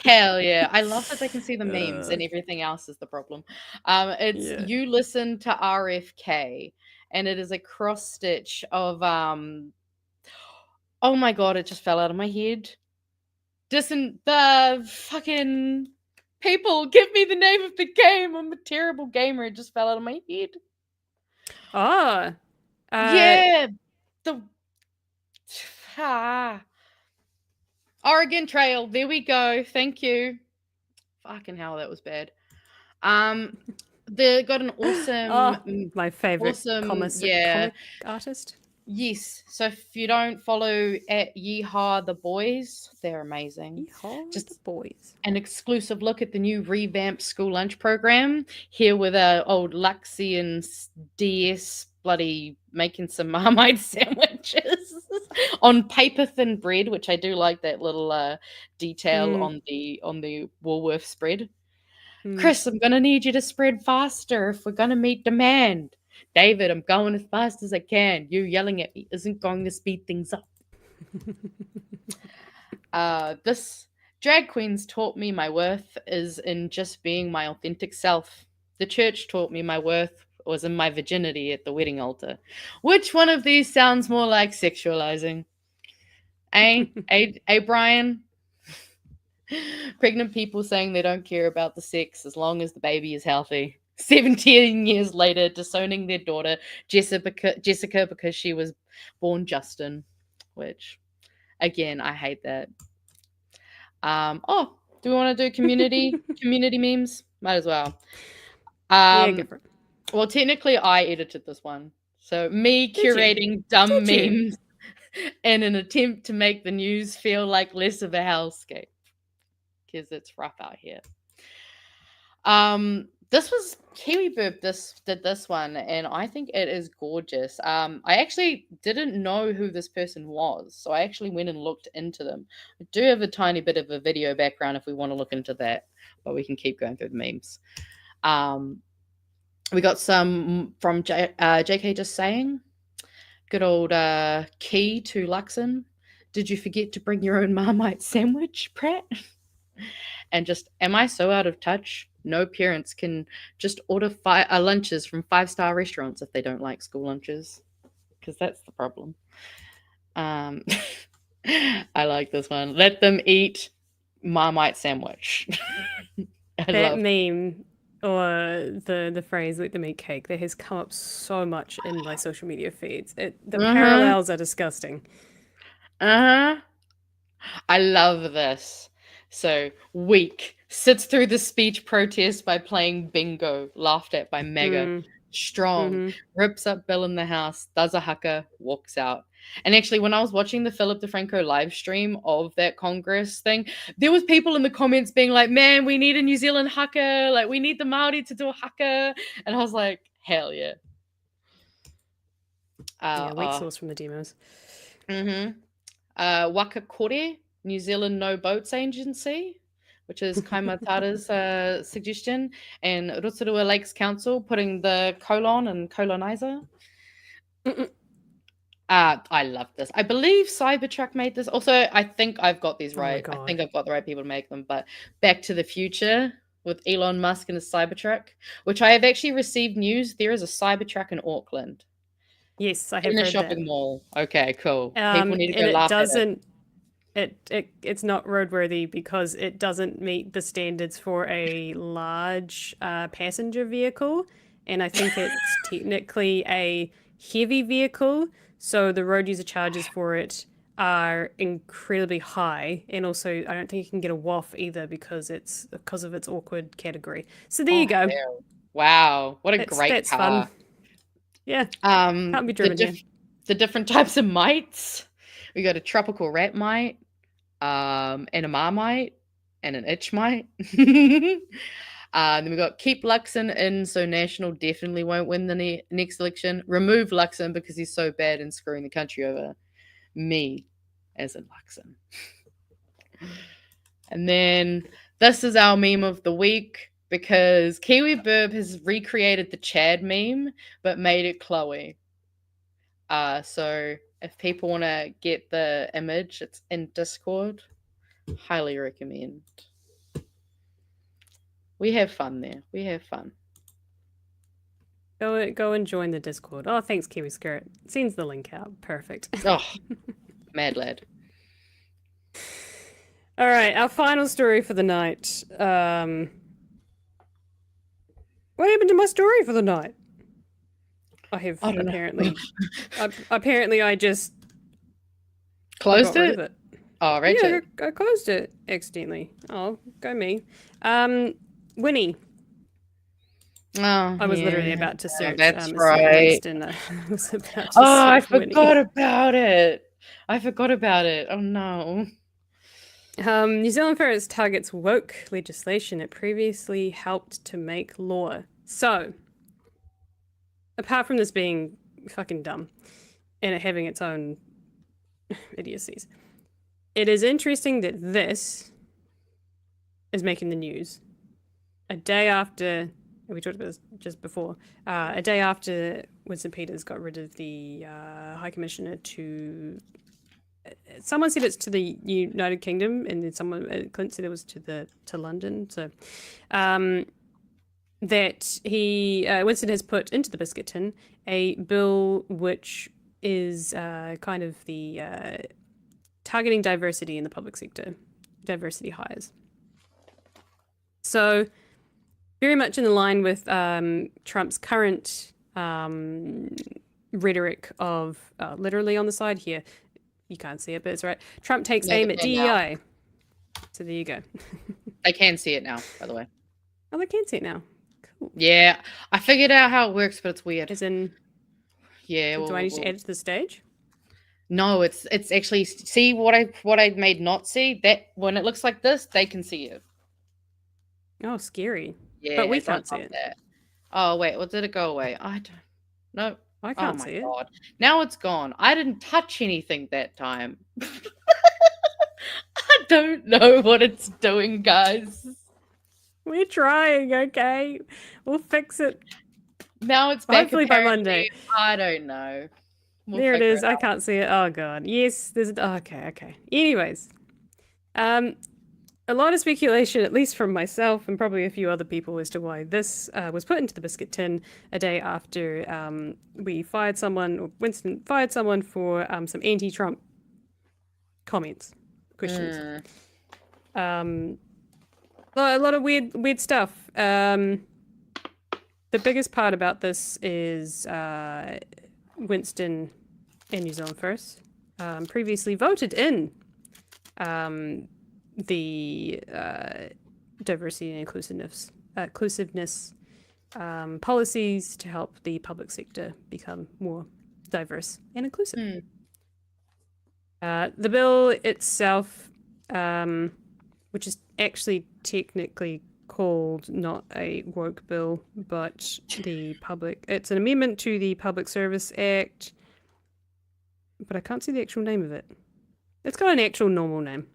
Hell yeah. I love that they can see the memes and everything else is the problem. You listen to RFK and it is a cross stitch of oh my god, it just fell out of my head. The fucking people, give me the name of the game. I'm a terrible gamer. It just fell out of my head. Oh. Yeah. Oregon Trail. There we go. Thank you. Fucking hell, that was bad. They got an awesome my favorite comic artist. Yes. So if you don't follow at Yeehaw the Boys, they're amazing. Yeehaw the Boys. An exclusive look at the new revamped school lunch program here with old Luxie and DS bloody making some Marmite sandwiches on paper thin bread, which I do like that little detail on the Woolworth spread. Chris, I'm gonna need you to spread faster if we're gonna meet demand. David, I'm going as fast as I can. You yelling at me isn't going to speed things up. This drag queens taught me my worth is in just being my authentic self. The church taught me my worth was in my virginity at the wedding altar. Which one of these sounds more like sexualizing? Brian? Pregnant people saying they don't care about the sex as long as the baby is healthy. 17 years later, disowning their daughter, Jessica, because she was born Justin, which, again, I hate that. Do we want to do community memes? Might as well. Yeah, go for it. Well, technically, I edited this one. So me curating dumb memes in an attempt to make the news feel like less of a hellscape. Because it's rough out here. This was Kiwi Burb did this one, and I think it is gorgeous. I actually didn't know who this person was, so I actually went and looked into them. I do have a tiny bit of a video background if we want to look into that, but we can keep going through the memes. We got some from JK just saying. Good old Key to Luxon. Did you forget to bring your own Marmite sandwich, Pratt? And just, am I so out of touch? No parents can just order lunches from 5-star restaurants if they don't like school lunches, because that's the problem. I like this one. Let them eat Marmite sandwich. That meme or the phrase "let them eat cake" that has come up so much in my social media feeds. The parallels are disgusting. I love this. So, weak sits through the speech protest by playing bingo, laughed at by Mega. Strong, rips up Bill in the house, does a haka, walks out. And actually, when I was watching the Philip DeFranco live stream of that Congress thing, there was people in the comments being like, man, we need a New Zealand haka. Like, we need the Māori to do a haka. And I was like, hell yeah. Weak sauce from the demos. Waka Kore, New Zealand No Boats Agency, which is Kaimatara's suggestion, and Rotorua Lakes Council putting the colon and colonizer. I love this. I believe Cybertruck made this. Also, I think I've got these right. I think I've got the right people to make them. But Back to the Future with Elon Musk and his Cybertruck, which I have actually received news. There is a Cybertruck in Auckland. Yes, I have in heard a shopping that. mall. Okay, cool. People need to go laugh at it. It's not roadworthy because it doesn't meet the standards for a large passenger vehicle, and I think it's technically a heavy vehicle, so the road user charges for it are incredibly high, and also I don't think you can get a WOF either because of its awkward category. So there you go. Wow, what a great car. Fun. Yeah. Can't be driven here. The different types of mites. We got a tropical rat mite, and a marmite, and an itch mite. Then we got keep Luxon in, so National definitely won't win the next election. Remove Luxon because he's so bad in screwing the country over. Me, as in Luxon. And then this is our meme of the week, because Kiwi Burb has recreated the Chad meme, but made it Chloe. So if people want to get the image, it's in Discord. Highly recommend. We have fun there. We have fun. Go and join the Discord. Oh, thanks, Kiwi Skirt. Sends the link out. Perfect. Oh, mad lad. All right, our final story for the night. What happened to my story for the night? I apparently I just closed rid of it. Oh, right. Yeah, I closed it accidentally. Oh, go me. Winnie. Oh, I was literally about to search. That's right. I forgot about it. Oh no. New Zealand Ferrets targets woke legislation it previously helped to make law. So, apart from this being fucking dumb and it having its own idiocies, it is interesting that this is making the news a day after, we talked about this just before, a day after Winston Peters got rid of the High Commissioner to... Someone said it's to the United Kingdom, and then Clint said it was to London. So, that Winston has put into the biscuit tin a bill which is kind of the targeting diversity in the public sector, diversity hires. So, very much in line with Trump's current rhetoric of literally on the side here. You can't see it, but it's right. Trump takes aim at DEI. So there you go. They can see it now, by the way. Oh, they can see it now. Cool. Yeah, I figured out how it works, but it's weird. As in, yeah. Do I need to add it to the stage? No, it's actually, see what I made not see, that when it looks like this, they can see it. Oh, scary. Yeah, but we can't see it. That. Oh wait, well, did it go away? I don't. No. I can't see it. God. Now it's gone. I didn't touch anything that time. I don't know what it's doing, guys. We're trying, okay? We'll fix it. Now it's back. Hopefully by Monday. I don't know. There it is. I can't see it. Oh god. Yes, there's okay. Anyways, a lot of speculation, at least from myself and probably a few other people, as to why this was put into the biscuit tin a day after we fired someone, or Winston fired someone for some anti-Trump questions. A lot of weird stuff. The biggest part about this is Winston and New Zealand First previously voted in the diversity and inclusiveness policies to help the public sector become more diverse and inclusive. The bill itself, which is actually technically called not a woke bill, but it's an amendment to the Public Service Act, but I can't see the actual name of it. It's got an actual normal name.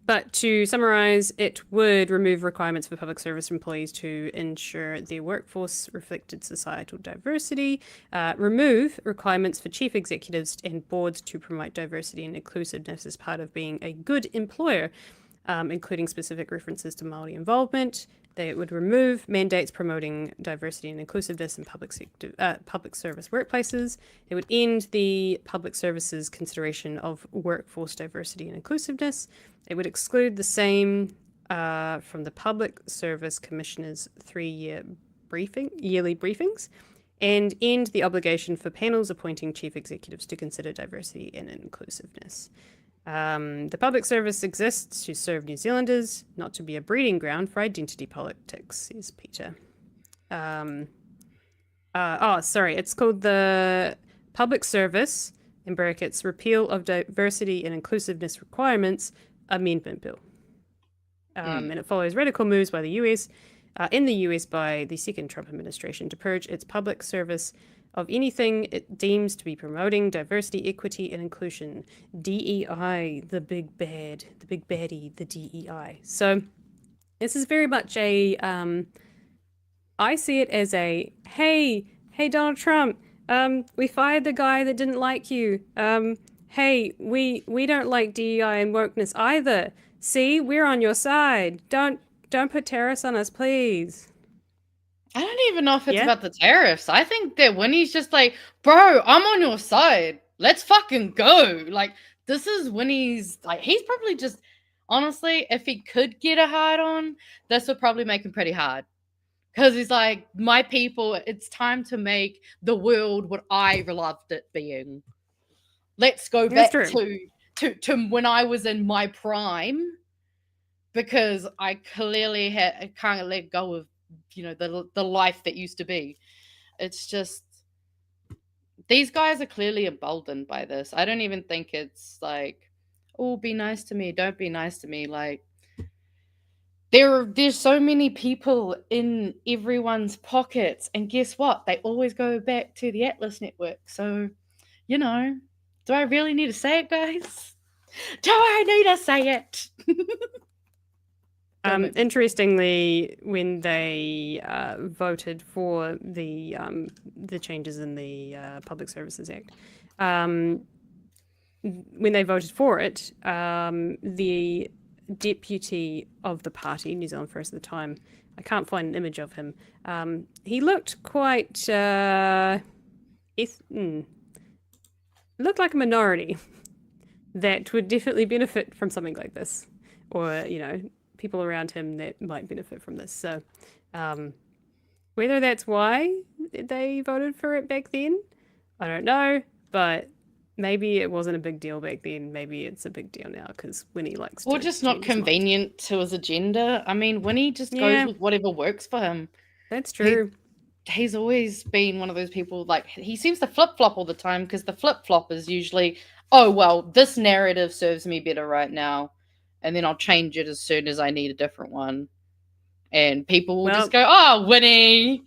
But to summarize, it would remove requirements for public service employees to ensure their workforce reflected societal diversity, remove requirements for chief executives and boards to promote diversity and inclusiveness as part of being a good employer, including specific references to Māori involvement. They would remove mandates promoting diversity and inclusiveness in public service workplaces. It would end the public services consideration of workforce diversity and inclusiveness. It would exclude the same from the Public Service Commissioner's 3-year yearly briefings, and end the obligation for panels appointing chief executives to consider diversity and inclusiveness. The public service exists to serve New Zealanders, not to be a breeding ground for identity politics, says Peter. It's called the Public Service, in brackets, Repeal of Diversity and Inclusiveness Requirements Amendment Bill. And it follows radical moves by the US, in the US by the second Trump administration to purge its public service of anything it deems to be promoting diversity, equity, and inclusion. DEI, the big baddie, the DEI. So this is very much a, I see it as a, hey, Donald Trump, we fired the guy that didn't like you. Hey, we don't like DEI and wokeness either. See, we're on your side. Don't put tariffs on us, please. I don't even know if it's about the tariffs. I think that Winnie's just like, bro, I'm on your side. Let's fucking go. Like, this is Winnie's, like, he's probably just, honestly, if he could get a hard on, this would probably make him pretty hard. Because he's like, my people, it's time to make the world what I loved it being. Let's go back to when I was in my prime. Because I clearly can't let go of, you know, the life that used to be. It's just, these guys are clearly emboldened by this. I don't even think it's like, oh, be nice to me, don't be nice to me. Like, there's so many people in everyone's pockets, and guess what? They always go back to the Atlas network. So, you know, do I really need to say it, guys? Do I need to say it? Interestingly, when they voted for the changes in the Public Services Act, when they voted for it, the deputy of the party, New Zealand First at the time, I can't find an image of him. He looked quite looked like a minority that would definitely benefit from something like this, or you know, people around him that might benefit from this. So whether that's why they voted for it back then, I don't know, but maybe it wasn't a big deal back then. Maybe it's a big deal now because Winnie likes or just not convenient to his agenda. I mean, Winnie just goes with whatever works for him. That's true. He's always been one of those people, like, he seems to flip-flop all the time, because the flip-flop is usually, oh, well, this narrative serves me better right now, and then I'll change it as soon as I need a different one. And people will just go, oh, Winnie.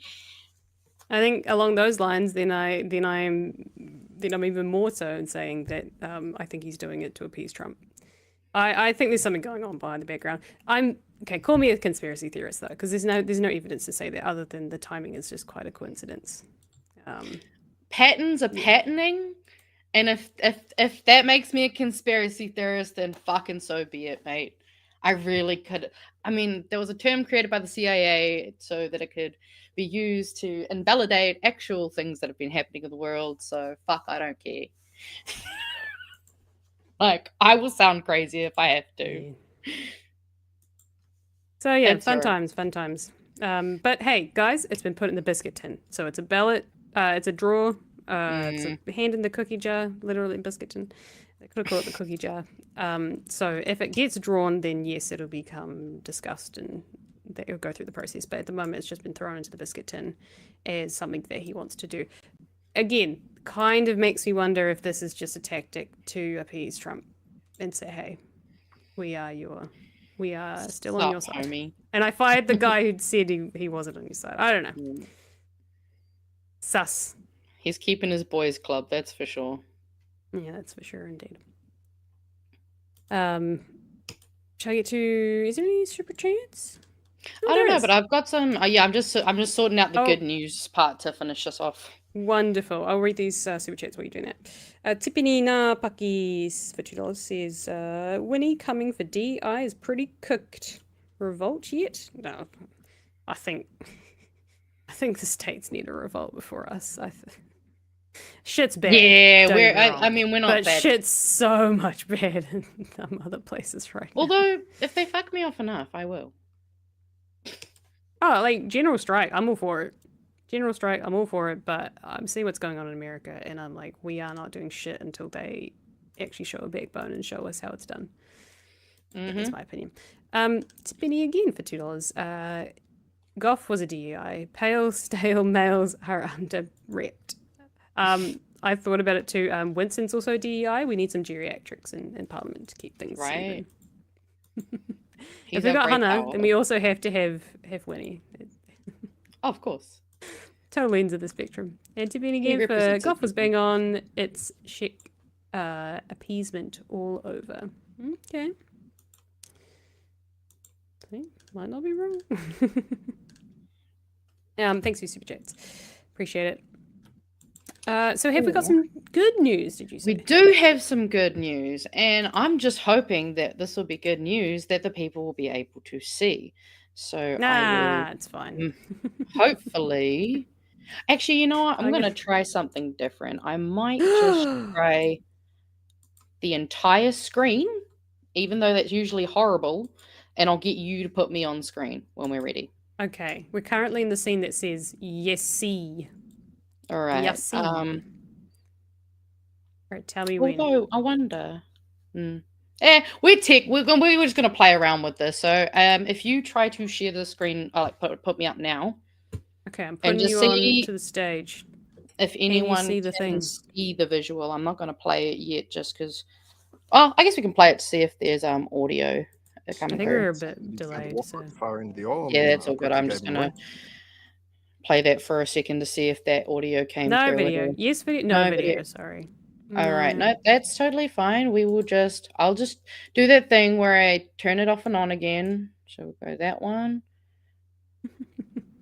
I think along those lines, then I'm even more so in saying that I think he's doing it to appease Trump. I think there's something going on behind the background. Call me a conspiracy theorist though, because there's no evidence to say that other than the timing is just quite a coincidence. patterns are patterning, and if that makes me a conspiracy theorist, then fucking so be it, mate. I really could. I mean, there was a term created by the CIA so that it could be used to invalidate actual things that have been happening in the world. So fuck, I don't care. Like, I will sound crazy if I have to. So yeah, It's fun hard. times. But hey, guys, it's been put in the biscuit tin. So it's a ballot, it's a draw, it's a hand in the cookie jar, literally biscuit tin. They could have called it the cookie jar. So if it gets drawn, then yes, it'll become discussed and it'll go through the process. But at the moment, it's just been thrown into the biscuit tin as something that he wants to do. Again, kind of makes me wonder if this is just a tactic to appease Trump and say, hey, we are still on your side. Homie. And I fired the guy who said he wasn't on your side. I don't know. Sus. He's keeping his boys club, that's for sure. Yeah, that's for sure, indeed. Shall I get to? Is there any super chats? Oh, I don't there know, is. but I've got some. Yeah, I'm just sorting out the good news part to finish us off. Wonderful. I'll read these super chats while you're doing that. Tipini Na Pakis for $2 says, Winnie coming for DEI is pretty cooked. Revolt yet? No. I think the states need a revolt before us. Shit's bad. Yeah, don't get me wrong, I mean, we're not but bad. shit's so much bad in some other places right now. Although, if they fuck me off enough, I will. Oh, like general strike, I'm all for it. General strike, I'm all for it, but I'm seeing what's going on in America, and I'm like, we are not doing shit until they actually show a backbone and show us how it's done. That's my opinion. Spinny again for $2. Goff was a DEI. Pale, stale males are under-repped. I've thought about it too. Winston's also DEI. We need some geriatrics in Parliament to keep things Right. if we got Hannah, then we also have to have Winnie. Of course. Total ends of the spectrum. And to be again for Goff was bang on. It's chic appeasement all over. Okay. See, might not be wrong. Thanks for your super chats. Appreciate it. So have we got some good news, did you say? We do have some good news, and I'm just hoping that this will be good news that the people will be able to see. So it's fine. Hopefully. Actually, you know what? I'm going to try something different. I might just try the entire screen, even though that's usually horrible, and I'll get you to put me on screen when we're ready. Okay. We're currently in the scene that says yes see. All right. Yes. All right, tell me when. Although I wonder. We're tech. We're just gonna play around with this. So, if you try to share the screen, put me up now. Okay, I'm putting you on to the stage. If anyone see the thing, see the visual, I'm not gonna play it yet, just because. Oh, I guess we can play it to see if there's audio coming through. We're a bit delayed. So. Yeah, that's all good. I'm just gonna play that for a second to see if that audio came through. No video. Yes, video. No video. Sorry. All right. No, that's totally fine. I'll just do that thing where I turn it off and on again. So we'll go that one.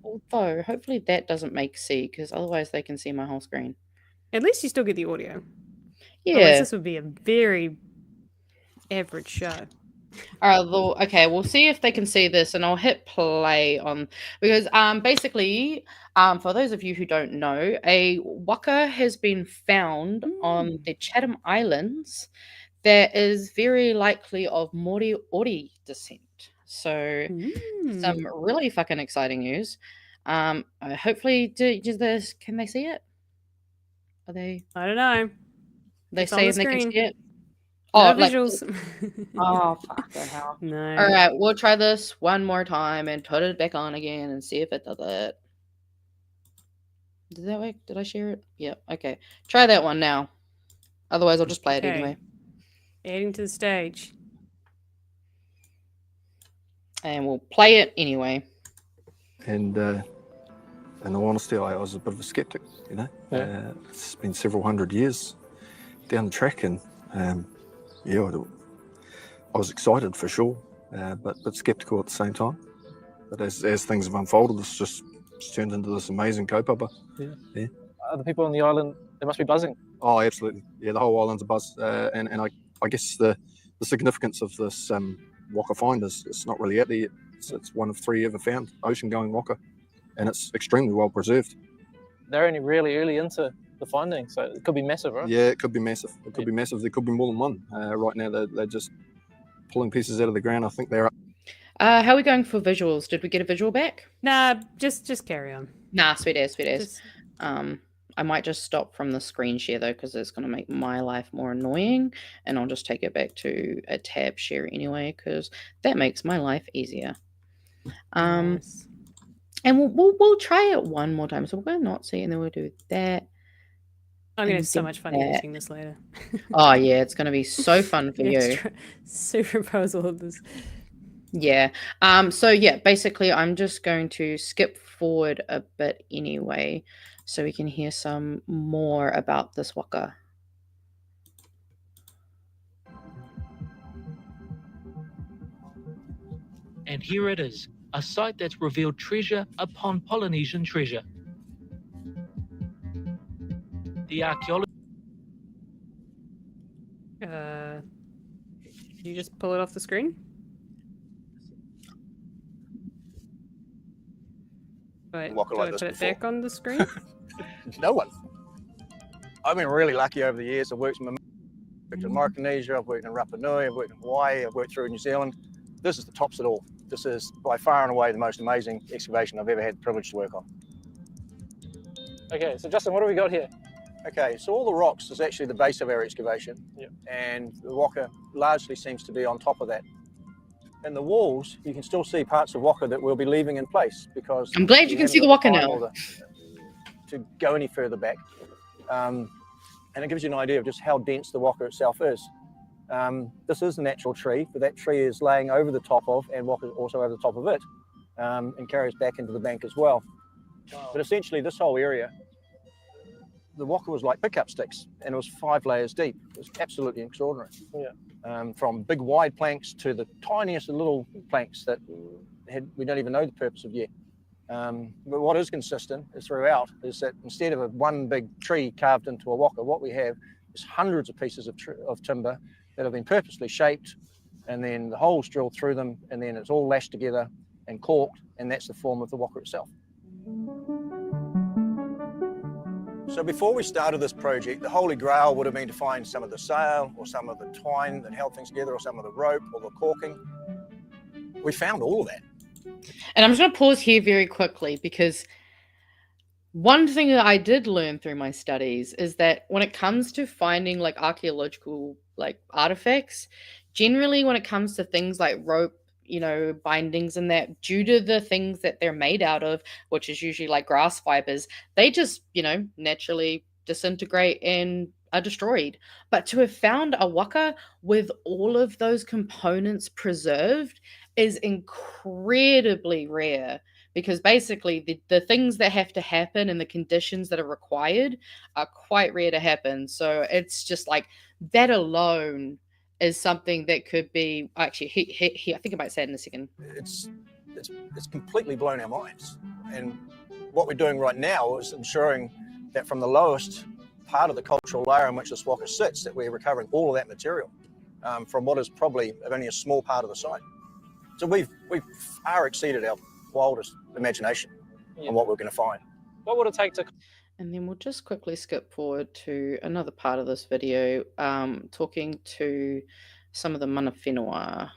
Although, hopefully that doesn't make C, because otherwise they can see my whole screen. At least you still get the audio. Yeah. Otherwise this would be a very average show. All right, okay, we'll see if they can see this, and I'll hit play on, because basically, for those of you who don't know, a waka has been found on the Chatham Islands that is very likely of Moriori descent. So some really fucking exciting news. Hopefully, can they see it? Are they? I don't know. They say they can see it. No visuals. Oh, fuck the hell. No. All right, we'll try this one more time and put it back on again and see if it does it. Did that work? Did I share it? Yep. Okay. Try that one now. Otherwise, I'll just play it anyway. Adding to the stage. And we'll play it anyway. And in all honesty, I was a bit of a skeptic, you know. Yeah. It's been several hundred years down the track, and yeah, I was excited for sure, but skeptical at the same time. But as things have unfolded, it's turned into this amazing kaupapa. Yeah. the people on the island, they must be buzzing. Oh, absolutely. Yeah, the whole island's a buzz. And I guess the significance of this waka find is it's not really out there yet. It's one of 3 ever found ocean-going waka, and it's extremely well preserved. They're only really early into the finding, so it could be massive, right? Yeah, it could be massive. It could be massive. There could be more than one. Right now, they're just pulling pieces out of the ground. I think they're up. How are we going for visuals? Did we get a visual back? Nah, just carry on. Nah, sweet as. Just- I might just stop from the screen share though, because it's going to make my life more annoying, and I'll just take it back to a tab share anyway, because that makes my life easier. Nice. And we'll try it one more time. So we're going to not see, and then we'll do that. I'm gonna and have so then much fun that. editing this later. Oh yeah, it's going to be so fun for you. Extra superposal of this. Yeah. So yeah, basically I'm just going to skip forward a bit anyway, so we can hear some more about this waka. And here it is, a site that's revealed treasure upon Polynesian treasure. The archaeology. You just pull it off the screen? Wait, Waka do like I this put it before. back on the screen? No one. I've been really lucky over the years. I've worked in Micronesia, I've worked in Rapa Nui, I've worked in Hawaii, I've worked through New Zealand. This is the tops of it all. This is by far and away the most amazing excavation I've ever had the privilege to work on. Okay, so Justin, what do we got here? Okay, so all the rocks is actually the base of our excavation, Yep. and the waka largely seems to be on top of that. In the walls, you can still see parts of waka that we'll be leaving in place because I'm glad you can see the waka now. To go any further back. And it gives you an idea of just how dense the waka itself is. This is a natural tree, but that tree is laying over the top of, and waka is also over the top of it, and carries back into the bank as well. Wow. But essentially this whole area, the waka was like pickup sticks, and it was 5 layers deep. It was absolutely extraordinary. Yeah. From big wide planks to the tiniest of little planks that we don't even know the purpose of yet. But what is consistent is throughout is that instead of one big tree carved into a waka, what we have is hundreds of pieces of timber that have been purposely shaped, and then the holes drilled through them, and then it's all lashed together and corked, and that's the form of the waka itself. So before we started this project, the holy grail would have been to find some of the sail or some of the twine that held things together or some of the rope or the corking. We found all of that. And I'm just going to pause here very quickly, because one thing that I did learn through my studies is that when it comes to finding like archaeological like artifacts, generally when it comes to things like rope, you know, bindings and that, due to the things that they're made out of, which is usually like grass fibers, they just, you know, naturally disintegrate and are destroyed. But to have found a waka with all of those components preserved is incredibly rare, because basically the things that have to happen and the conditions that are required are quite rare to happen. So it's just like that alone is something that could be actually I think I might say it in a second. It's completely blown our minds. And what we're doing right now is ensuring that from the lowest part of the cultural layer in which this waka sits, that we're recovering all of that material from what is probably only a small part of the site. So we've far exceeded our wildest imagination on what we're going to find. What would it take to... And then we'll just quickly skip forward to another part of this video, talking to some of the mana whenua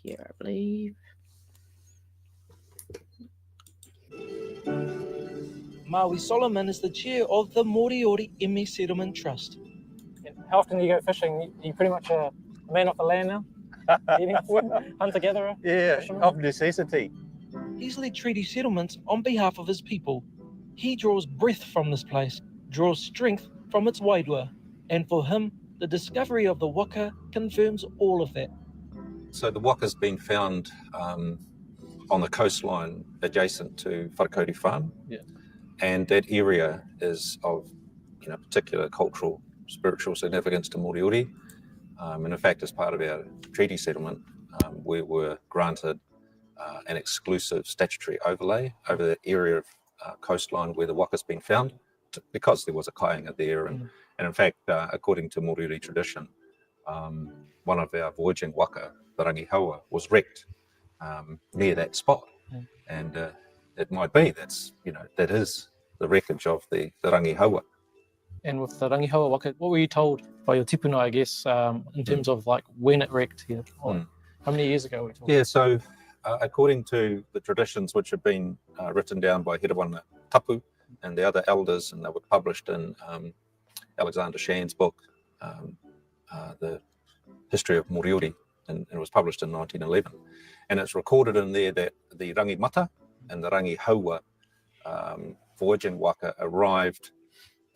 here, I believe. Maui Solomon is the chair of the Moriori Emi Settlement Trust. How often do you go fishing? Are you pretty much a man off the land now? Hunter-gatherer? Yeah, of necessity. He's led treaty settlements on behalf of his people. He draws breath from this place, draws strength from its wairua, and for him, the discovery of the waka confirms all of that. So the waka's been found on the coastline adjacent to Whakakori Farm, and that area is of particular cultural, spiritual significance to Moriori. And in fact, as part of our treaty settlement, we were granted an exclusive statutory overlay over the area of coastline where the waka's been found, because there was a kāinga there. And in fact, according to Moriori tradition, one of our voyaging waka, the rangi haua, was wrecked near that spot. And it might be that is the wreckage of the rangi haua. And with the rangi haua waka, what were you told by your tipuna, I guess, in terms of like when it wrecked here? How many years ago were we talking? Yeah, so according to the traditions which have been written down by Hirawana Tapu and the other elders, and they were published in Alexander Shand's book, The History of Moriori, and it was published in 1911. And it's recorded in there that the rangi mata and the rangi haua voyaging waka arrived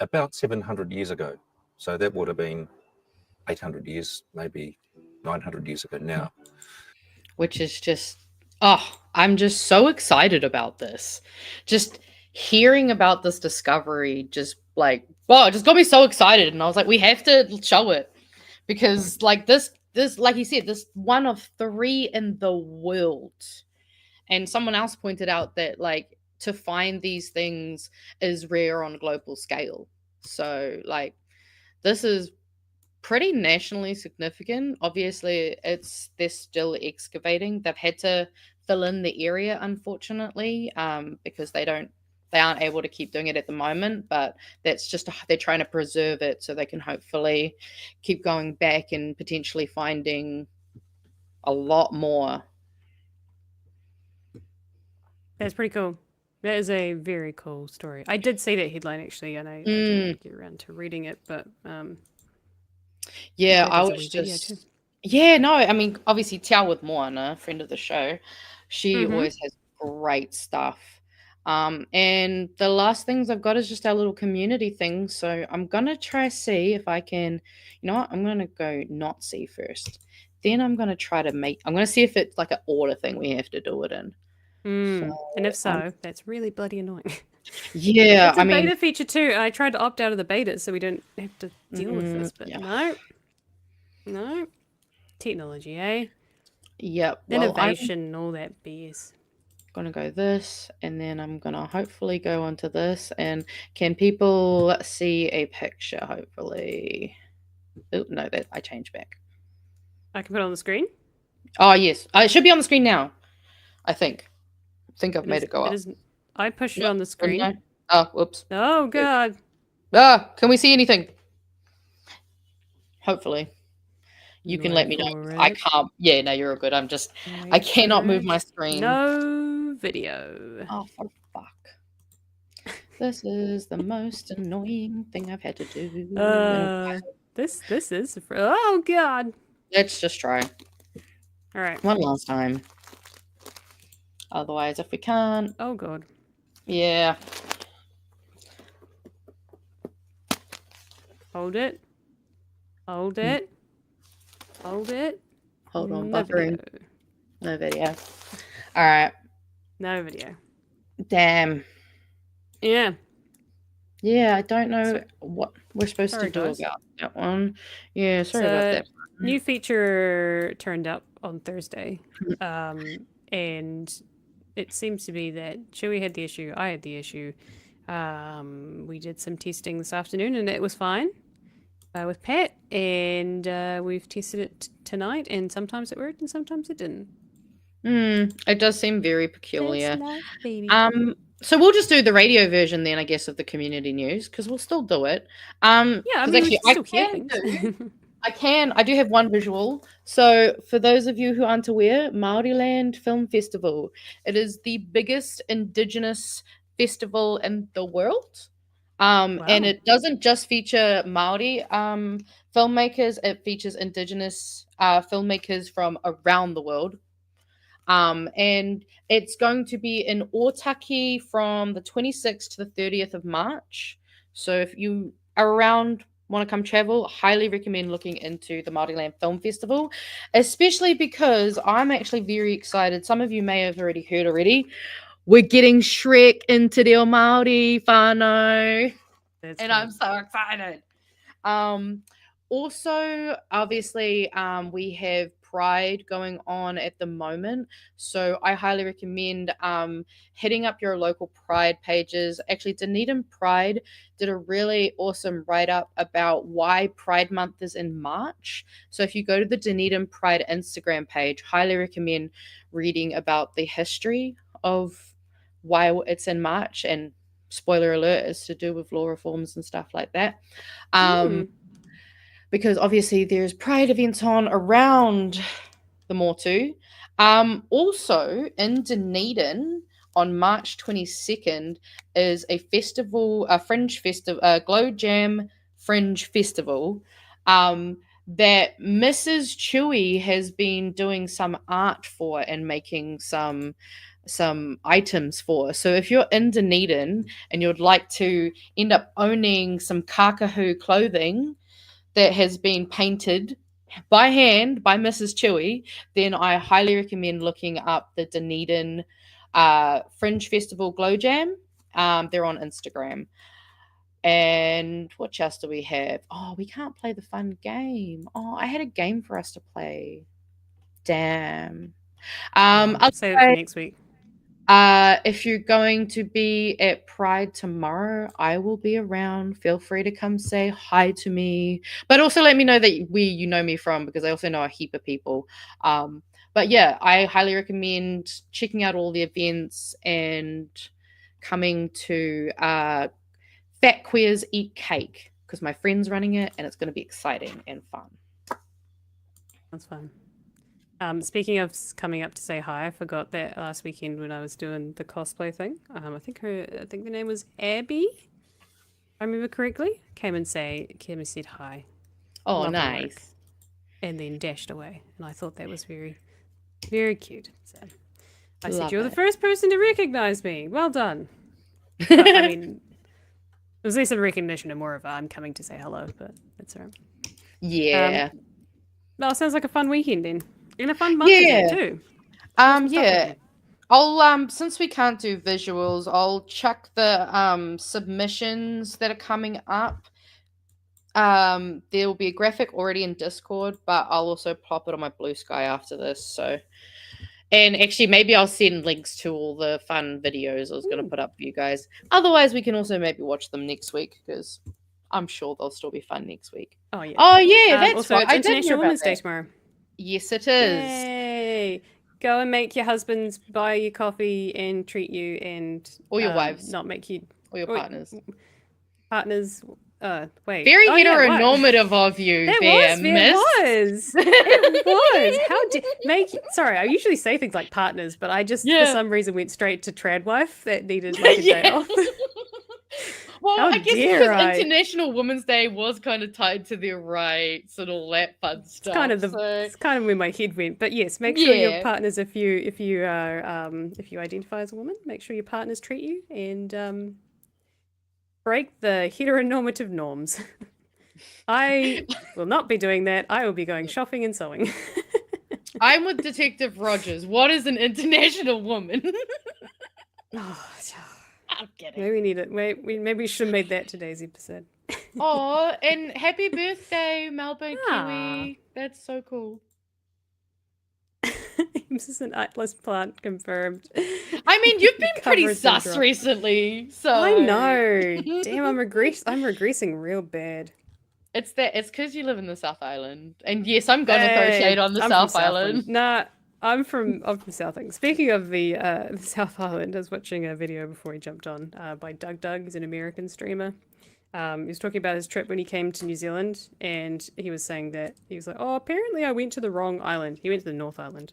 about 700 years ago. So that would have been 800 years, maybe 900 years ago now. Which is just, I'm just so excited about this. Just hearing about this discovery, just like, it just got me so excited. And I was like, we have to show it. Because like this, like you said, this one of 3 in the world. And someone else pointed out that like to find these things is rare on a global scale. So like this is pretty nationally significant. Obviously, they're still excavating. They've had to fill in the area, unfortunately, because they aren't able to keep doing it at the moment. But that's just they're trying to preserve it so they can hopefully keep going back and potentially finding a lot more. That's pretty cool. That is a very cool story. I did see that headline actually, and I didn't get around to reading it, but yeah, I was just I mean, obviously Tia with Moana, friend of the show, she always has great stuff. And the last things I've got is just our little community thing. So I'm gonna try see if I can, you know what, I'm gonna go not see first. Then I'm gonna try to I'm gonna see if it's like an order thing we have to do it in. So, and if so, that's really bloody annoying. Yeah, it's a beta feature too. I tried to opt out of the beta so we don't have to deal with this, but no. Technology, eh? Yep. Innovation and all that BS. Gonna go this, and then I'm gonna hopefully go onto this. And can people see a picture? Hopefully. Oh no, that I changed back. I can put it on the screen. Oh yes, it should be on the screen now. I think I've made it go up. I pushed it on the screen. No. Oh, whoops. Oh god. Can we see anything? Hopefully. You can let me know. I can't. Yeah, no, you're all good. I cannot move my screen. No video. Oh, for fuck. This is the most annoying thing I've had to do. This is... Oh, God. Let's just try. All right. One last time. Otherwise, if we can't... Oh, God. Yeah. Hold it. Hold it. Hold it. Hold on, buffering. No video. All right. No video. Damn. Yeah. Yeah, I don't know what we're supposed to do about that one. Yeah, sorry about that. New feature turned up on Thursday. And it seems to be that Chewie had the issue, I had the issue. We did some testing this afternoon and it was fine. With Pat, and we've tested it tonight, and sometimes it worked and sometimes it didn't. It does seem very peculiar. Nice, baby. So we'll just do the radio version then, I guess, of the community news, because we'll still do it. Yeah, I mean, actually, I do have one visual. So for those of you who aren't aware, Māoriland Film Festival. It is the biggest Indigenous festival in the world. And it doesn't just feature Māori filmmakers, it features Indigenous filmmakers from around the world. And it's going to be in Otaki from the 26th to the 30th of March. So if you are around, want to come travel, highly recommend looking into the Māoriland Film Festival, especially because I'm actually very excited. Some of you may have already heard already. We're getting Shrek into Reo Māori whānau. And I'm so excited. Also, obviously, we have Pride going on at the moment. So I highly recommend hitting up your local Pride pages. Actually, Dunedin Pride did a really awesome write-up about why Pride Month is in March. So if you go to the Dunedin Pride Instagram page, highly recommend reading about the history of why it's in March, and spoiler alert, it's to do with law reforms and stuff like that. Because obviously there's Pride events on around the Motu. Also in Dunedin on March 22nd is a festival, a fringe festival, a Glow Jam Fringe Festival that Mrs. Chewie has been doing some art for and making some items for. So if you're in Dunedin and you'd like to end up owning some kakahu clothing that has been painted by hand by Mrs. Chewie, then I highly recommend looking up the Dunedin Fringe Festival Glow Jam. They're on Instagram. And what else do we have? Oh, we can't play the fun game. Oh, I had a game for us to play. Damn. I'll save it for next week. If you're going to be at Pride tomorrow, I will be around. Feel free to come say hi to me, but also let me know that you know me from, because I also know a heap of people. But yeah, I highly recommend checking out all the events and coming to Fat Queers Eat Cake, because my friend's running it and it's going to be exciting and fun. That's fun. Speaking of coming up to say hi, I forgot that last weekend when I was doing the cosplay thing. I think the name was Abby, if I remember correctly. Came and said hi. Oh, Lovely nice. work. And then dashed away. And I thought that was very, very cute. So I said, "You're the first person to recognize me. Well done." But, I mean, it was less of a recognition and more of a, I'm coming to say hello, but that's all right. Yeah. Well, sounds like a fun weekend then. And a fun month again too. Yeah. I'll since we can't do visuals, I'll chuck the submissions that are coming up. There will be a graphic already in Discord, but I'll also pop it on my Blue Sky after this. So, and actually maybe I'll send links to all the fun videos I was going to put up for you guys. Otherwise, we can also maybe watch them next week, because I'm sure they'll still be fun next week. Oh yeah. Oh yeah, that's also, right. it's International Women's Day tomorrow. Yes, it is. Yay! Go and make your husbands buy you coffee and treat you, and or your wives, not make you, or your partners. Wait. Very heteronormative of you. It there, was. It was. How did make? Sorry, I usually say things like partners, but I just for some reason went straight to trad wife that needed like a day off. Well, How I guess dare because I? International Women's Day was kind of tied to their rights and all that fun stuff. It's kind of where my head went. But yes, make sure your partners, if you identify as a woman, make sure your partners treat you and break the heteronormative norms. I will not be doing that. I will be going shopping and sewing. I'm with Detective Rogers. What is an international woman? I'm kidding. Maybe we need it. Maybe we should have made that today's episode. Oh, and happy birthday, Melbourne Kiwi. That's so cool. This is an Atlas plant confirmed. I mean, you've been pretty sus recently, so I know. Damn, I'm regressing real bad. It's because you live in the South Island, and yes, I'm gonna throw shade on the South Island. Nah, I'm from the South Island. Speaking of the South Island, I was watching a video before he jumped on by Doug. He's an American streamer. He was talking about his trip when he came to New Zealand, and he was saying that he was like, "Oh, apparently I went to the wrong island. He went to the North Island."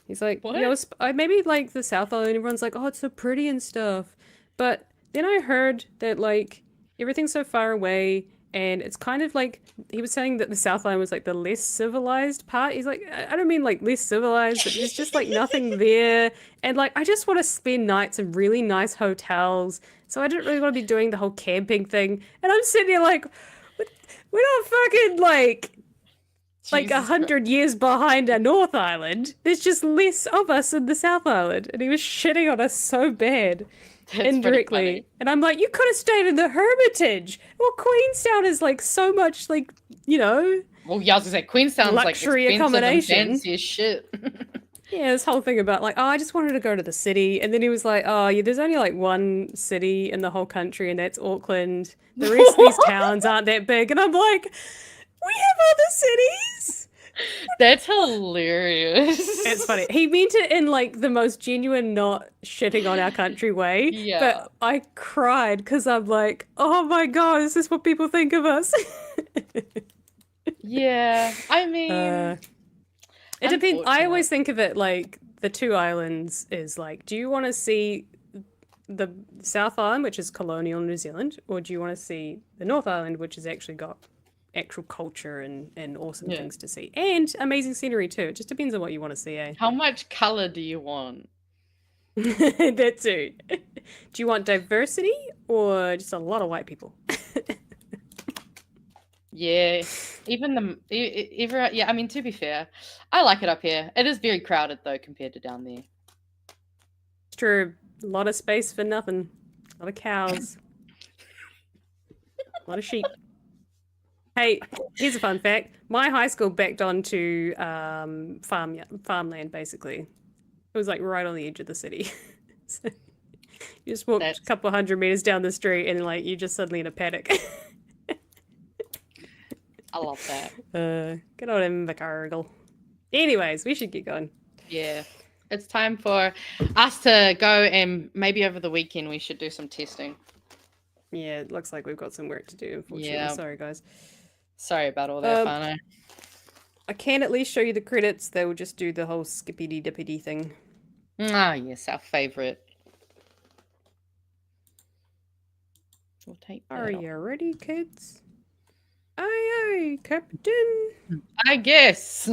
He's like, what? I maybe like the South Island. Everyone's like, "Oh, it's so pretty and stuff," but then I heard that like everything's so far away. And it's kind of like, he was saying that the South Island was like the less civilized part. He's like, I don't mean like less civilized, but there's just like nothing there. And like, I just want to spend nights in really nice hotels. So I don't really want to be doing the whole camping thing. And I'm sitting here like, we're not fucking like like Jesus 100 years behind our North Island. There's just less of us in the South Island. And he was shitting on us so bad. That's pretty indirectly. funny. And I'm like, you could have stayed in the Hermitage. Well, Queenstown is like so much like, you know. Well, yeah, I was gonna say Queenstown's luxury like expensive and accommodation. fancy as shit. Yeah, this whole thing about like, oh, I just wanted to go to the city. And then he was like, oh, yeah, there's only like one city in the whole country and that's Auckland. The rest of these towns aren't that big. And I'm like, we have other cities. That's hilarious. It's funny. He meant it in like the most genuine, not shitting on our country way. Yeah. But I cried because I'm like, oh my God, is this what people think of us? Yeah, I mean, it depends. I always think of it like the two islands is like, do you want to see the South Island, which is colonial New Zealand, or do you want to see the North Island, which has actually got actual culture and awesome things to see and amazing scenery too? It just depends on what you want to see, eh? How much color do you want? That too. Do you want diversity or just a lot of white people? Yeah, even yeah, I mean, to be fair, I like it up here. It is very crowded though compared to down there. It's true. A lot of space for nothing. A lot of cows. A lot of sheep. Hey, here's a fun fact. My high school backed onto farmland, basically. It was like right on the edge of the city. So you just walked a couple hundred meters down the street and like you're just suddenly in a paddock. I love that. Good old Invercargill. Anyways, we should get going. Yeah, it's time for us to go, and maybe over the weekend we should do some testing. Yeah, it looks like we've got some work to do, unfortunately. Yeah. Sorry, guys. Sorry about all that, Fano. I can at least show you the credits. They will just do the whole skippity-dippity thing. Ah, yes, our favourite. We'll take that Are off. you ready, kids? Aye, aye, Captain. I guess.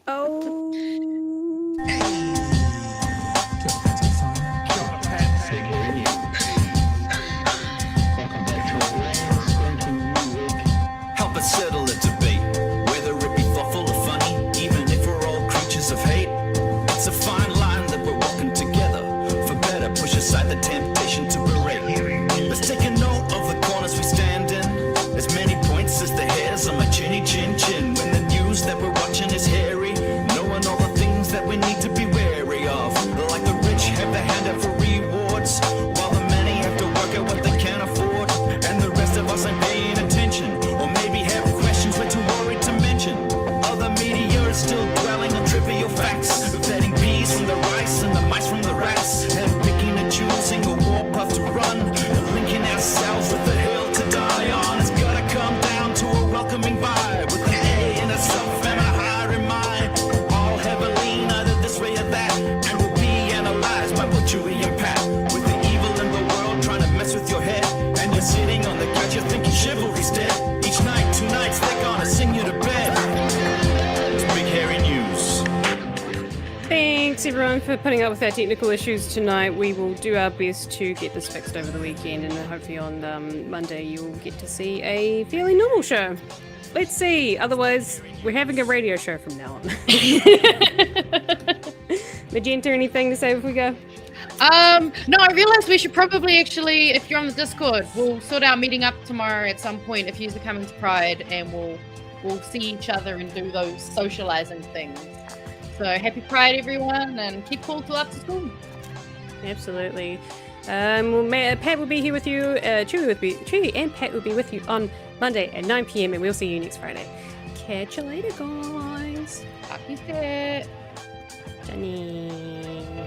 Oh. Help us settle a debate, whether it be thoughtful or funny, even if we're all creatures of hate. It's a fine line that we're walking together. For better, push aside the temptation to berate. Let's take a note of the corners we stand in. As many points as the hairs on my chinny chin chin. When the news that we're watching is hairy, knowing all the things that we need to be wary of. Like the rich have the hand out for rewards, while the many have to work out what they can afford. And the rest of us ain't paying attention, or maybe have questions we're too worried to mention. Other media is still dwelling on trivial facts, vetting bees from the rice and the mice from the rats, and picking and choosing a warpath to run, and linking ourselves with the hill to die on. It's gotta come down to a welcoming vibe, with an A and a self and a higher in mind. All have a lean either this way or that, and will be analyzed by both Chewie and Pat. With the evil in the world trying to mess with your head, and you're sitting on the couch, you're thinking chivalry's dead. Each night, 2 nights, they're gonna sing you to bed. It's Big Hairy News. Thanks everyone for putting up with our technical issues tonight. We will do our best to get this fixed over the weekend, and hopefully on Monday you'll get to see a fairly normal show. Let's see. Otherwise, we're having a radio show from now on. Magenta, anything to say before we go? No, I realized we should probably actually, if you're on the Discord, we'll sort out meeting up tomorrow at some point if you're coming to Pride, and we'll see each other and do those socializing things. So happy Pride, everyone, and keep cool till after school. Absolutely. Pat will be here with you. Chewie and Pat will be with you on Monday at 9 p.m. and we'll see you next Friday. Catch you later, guys. Talk to you soon. Johnny.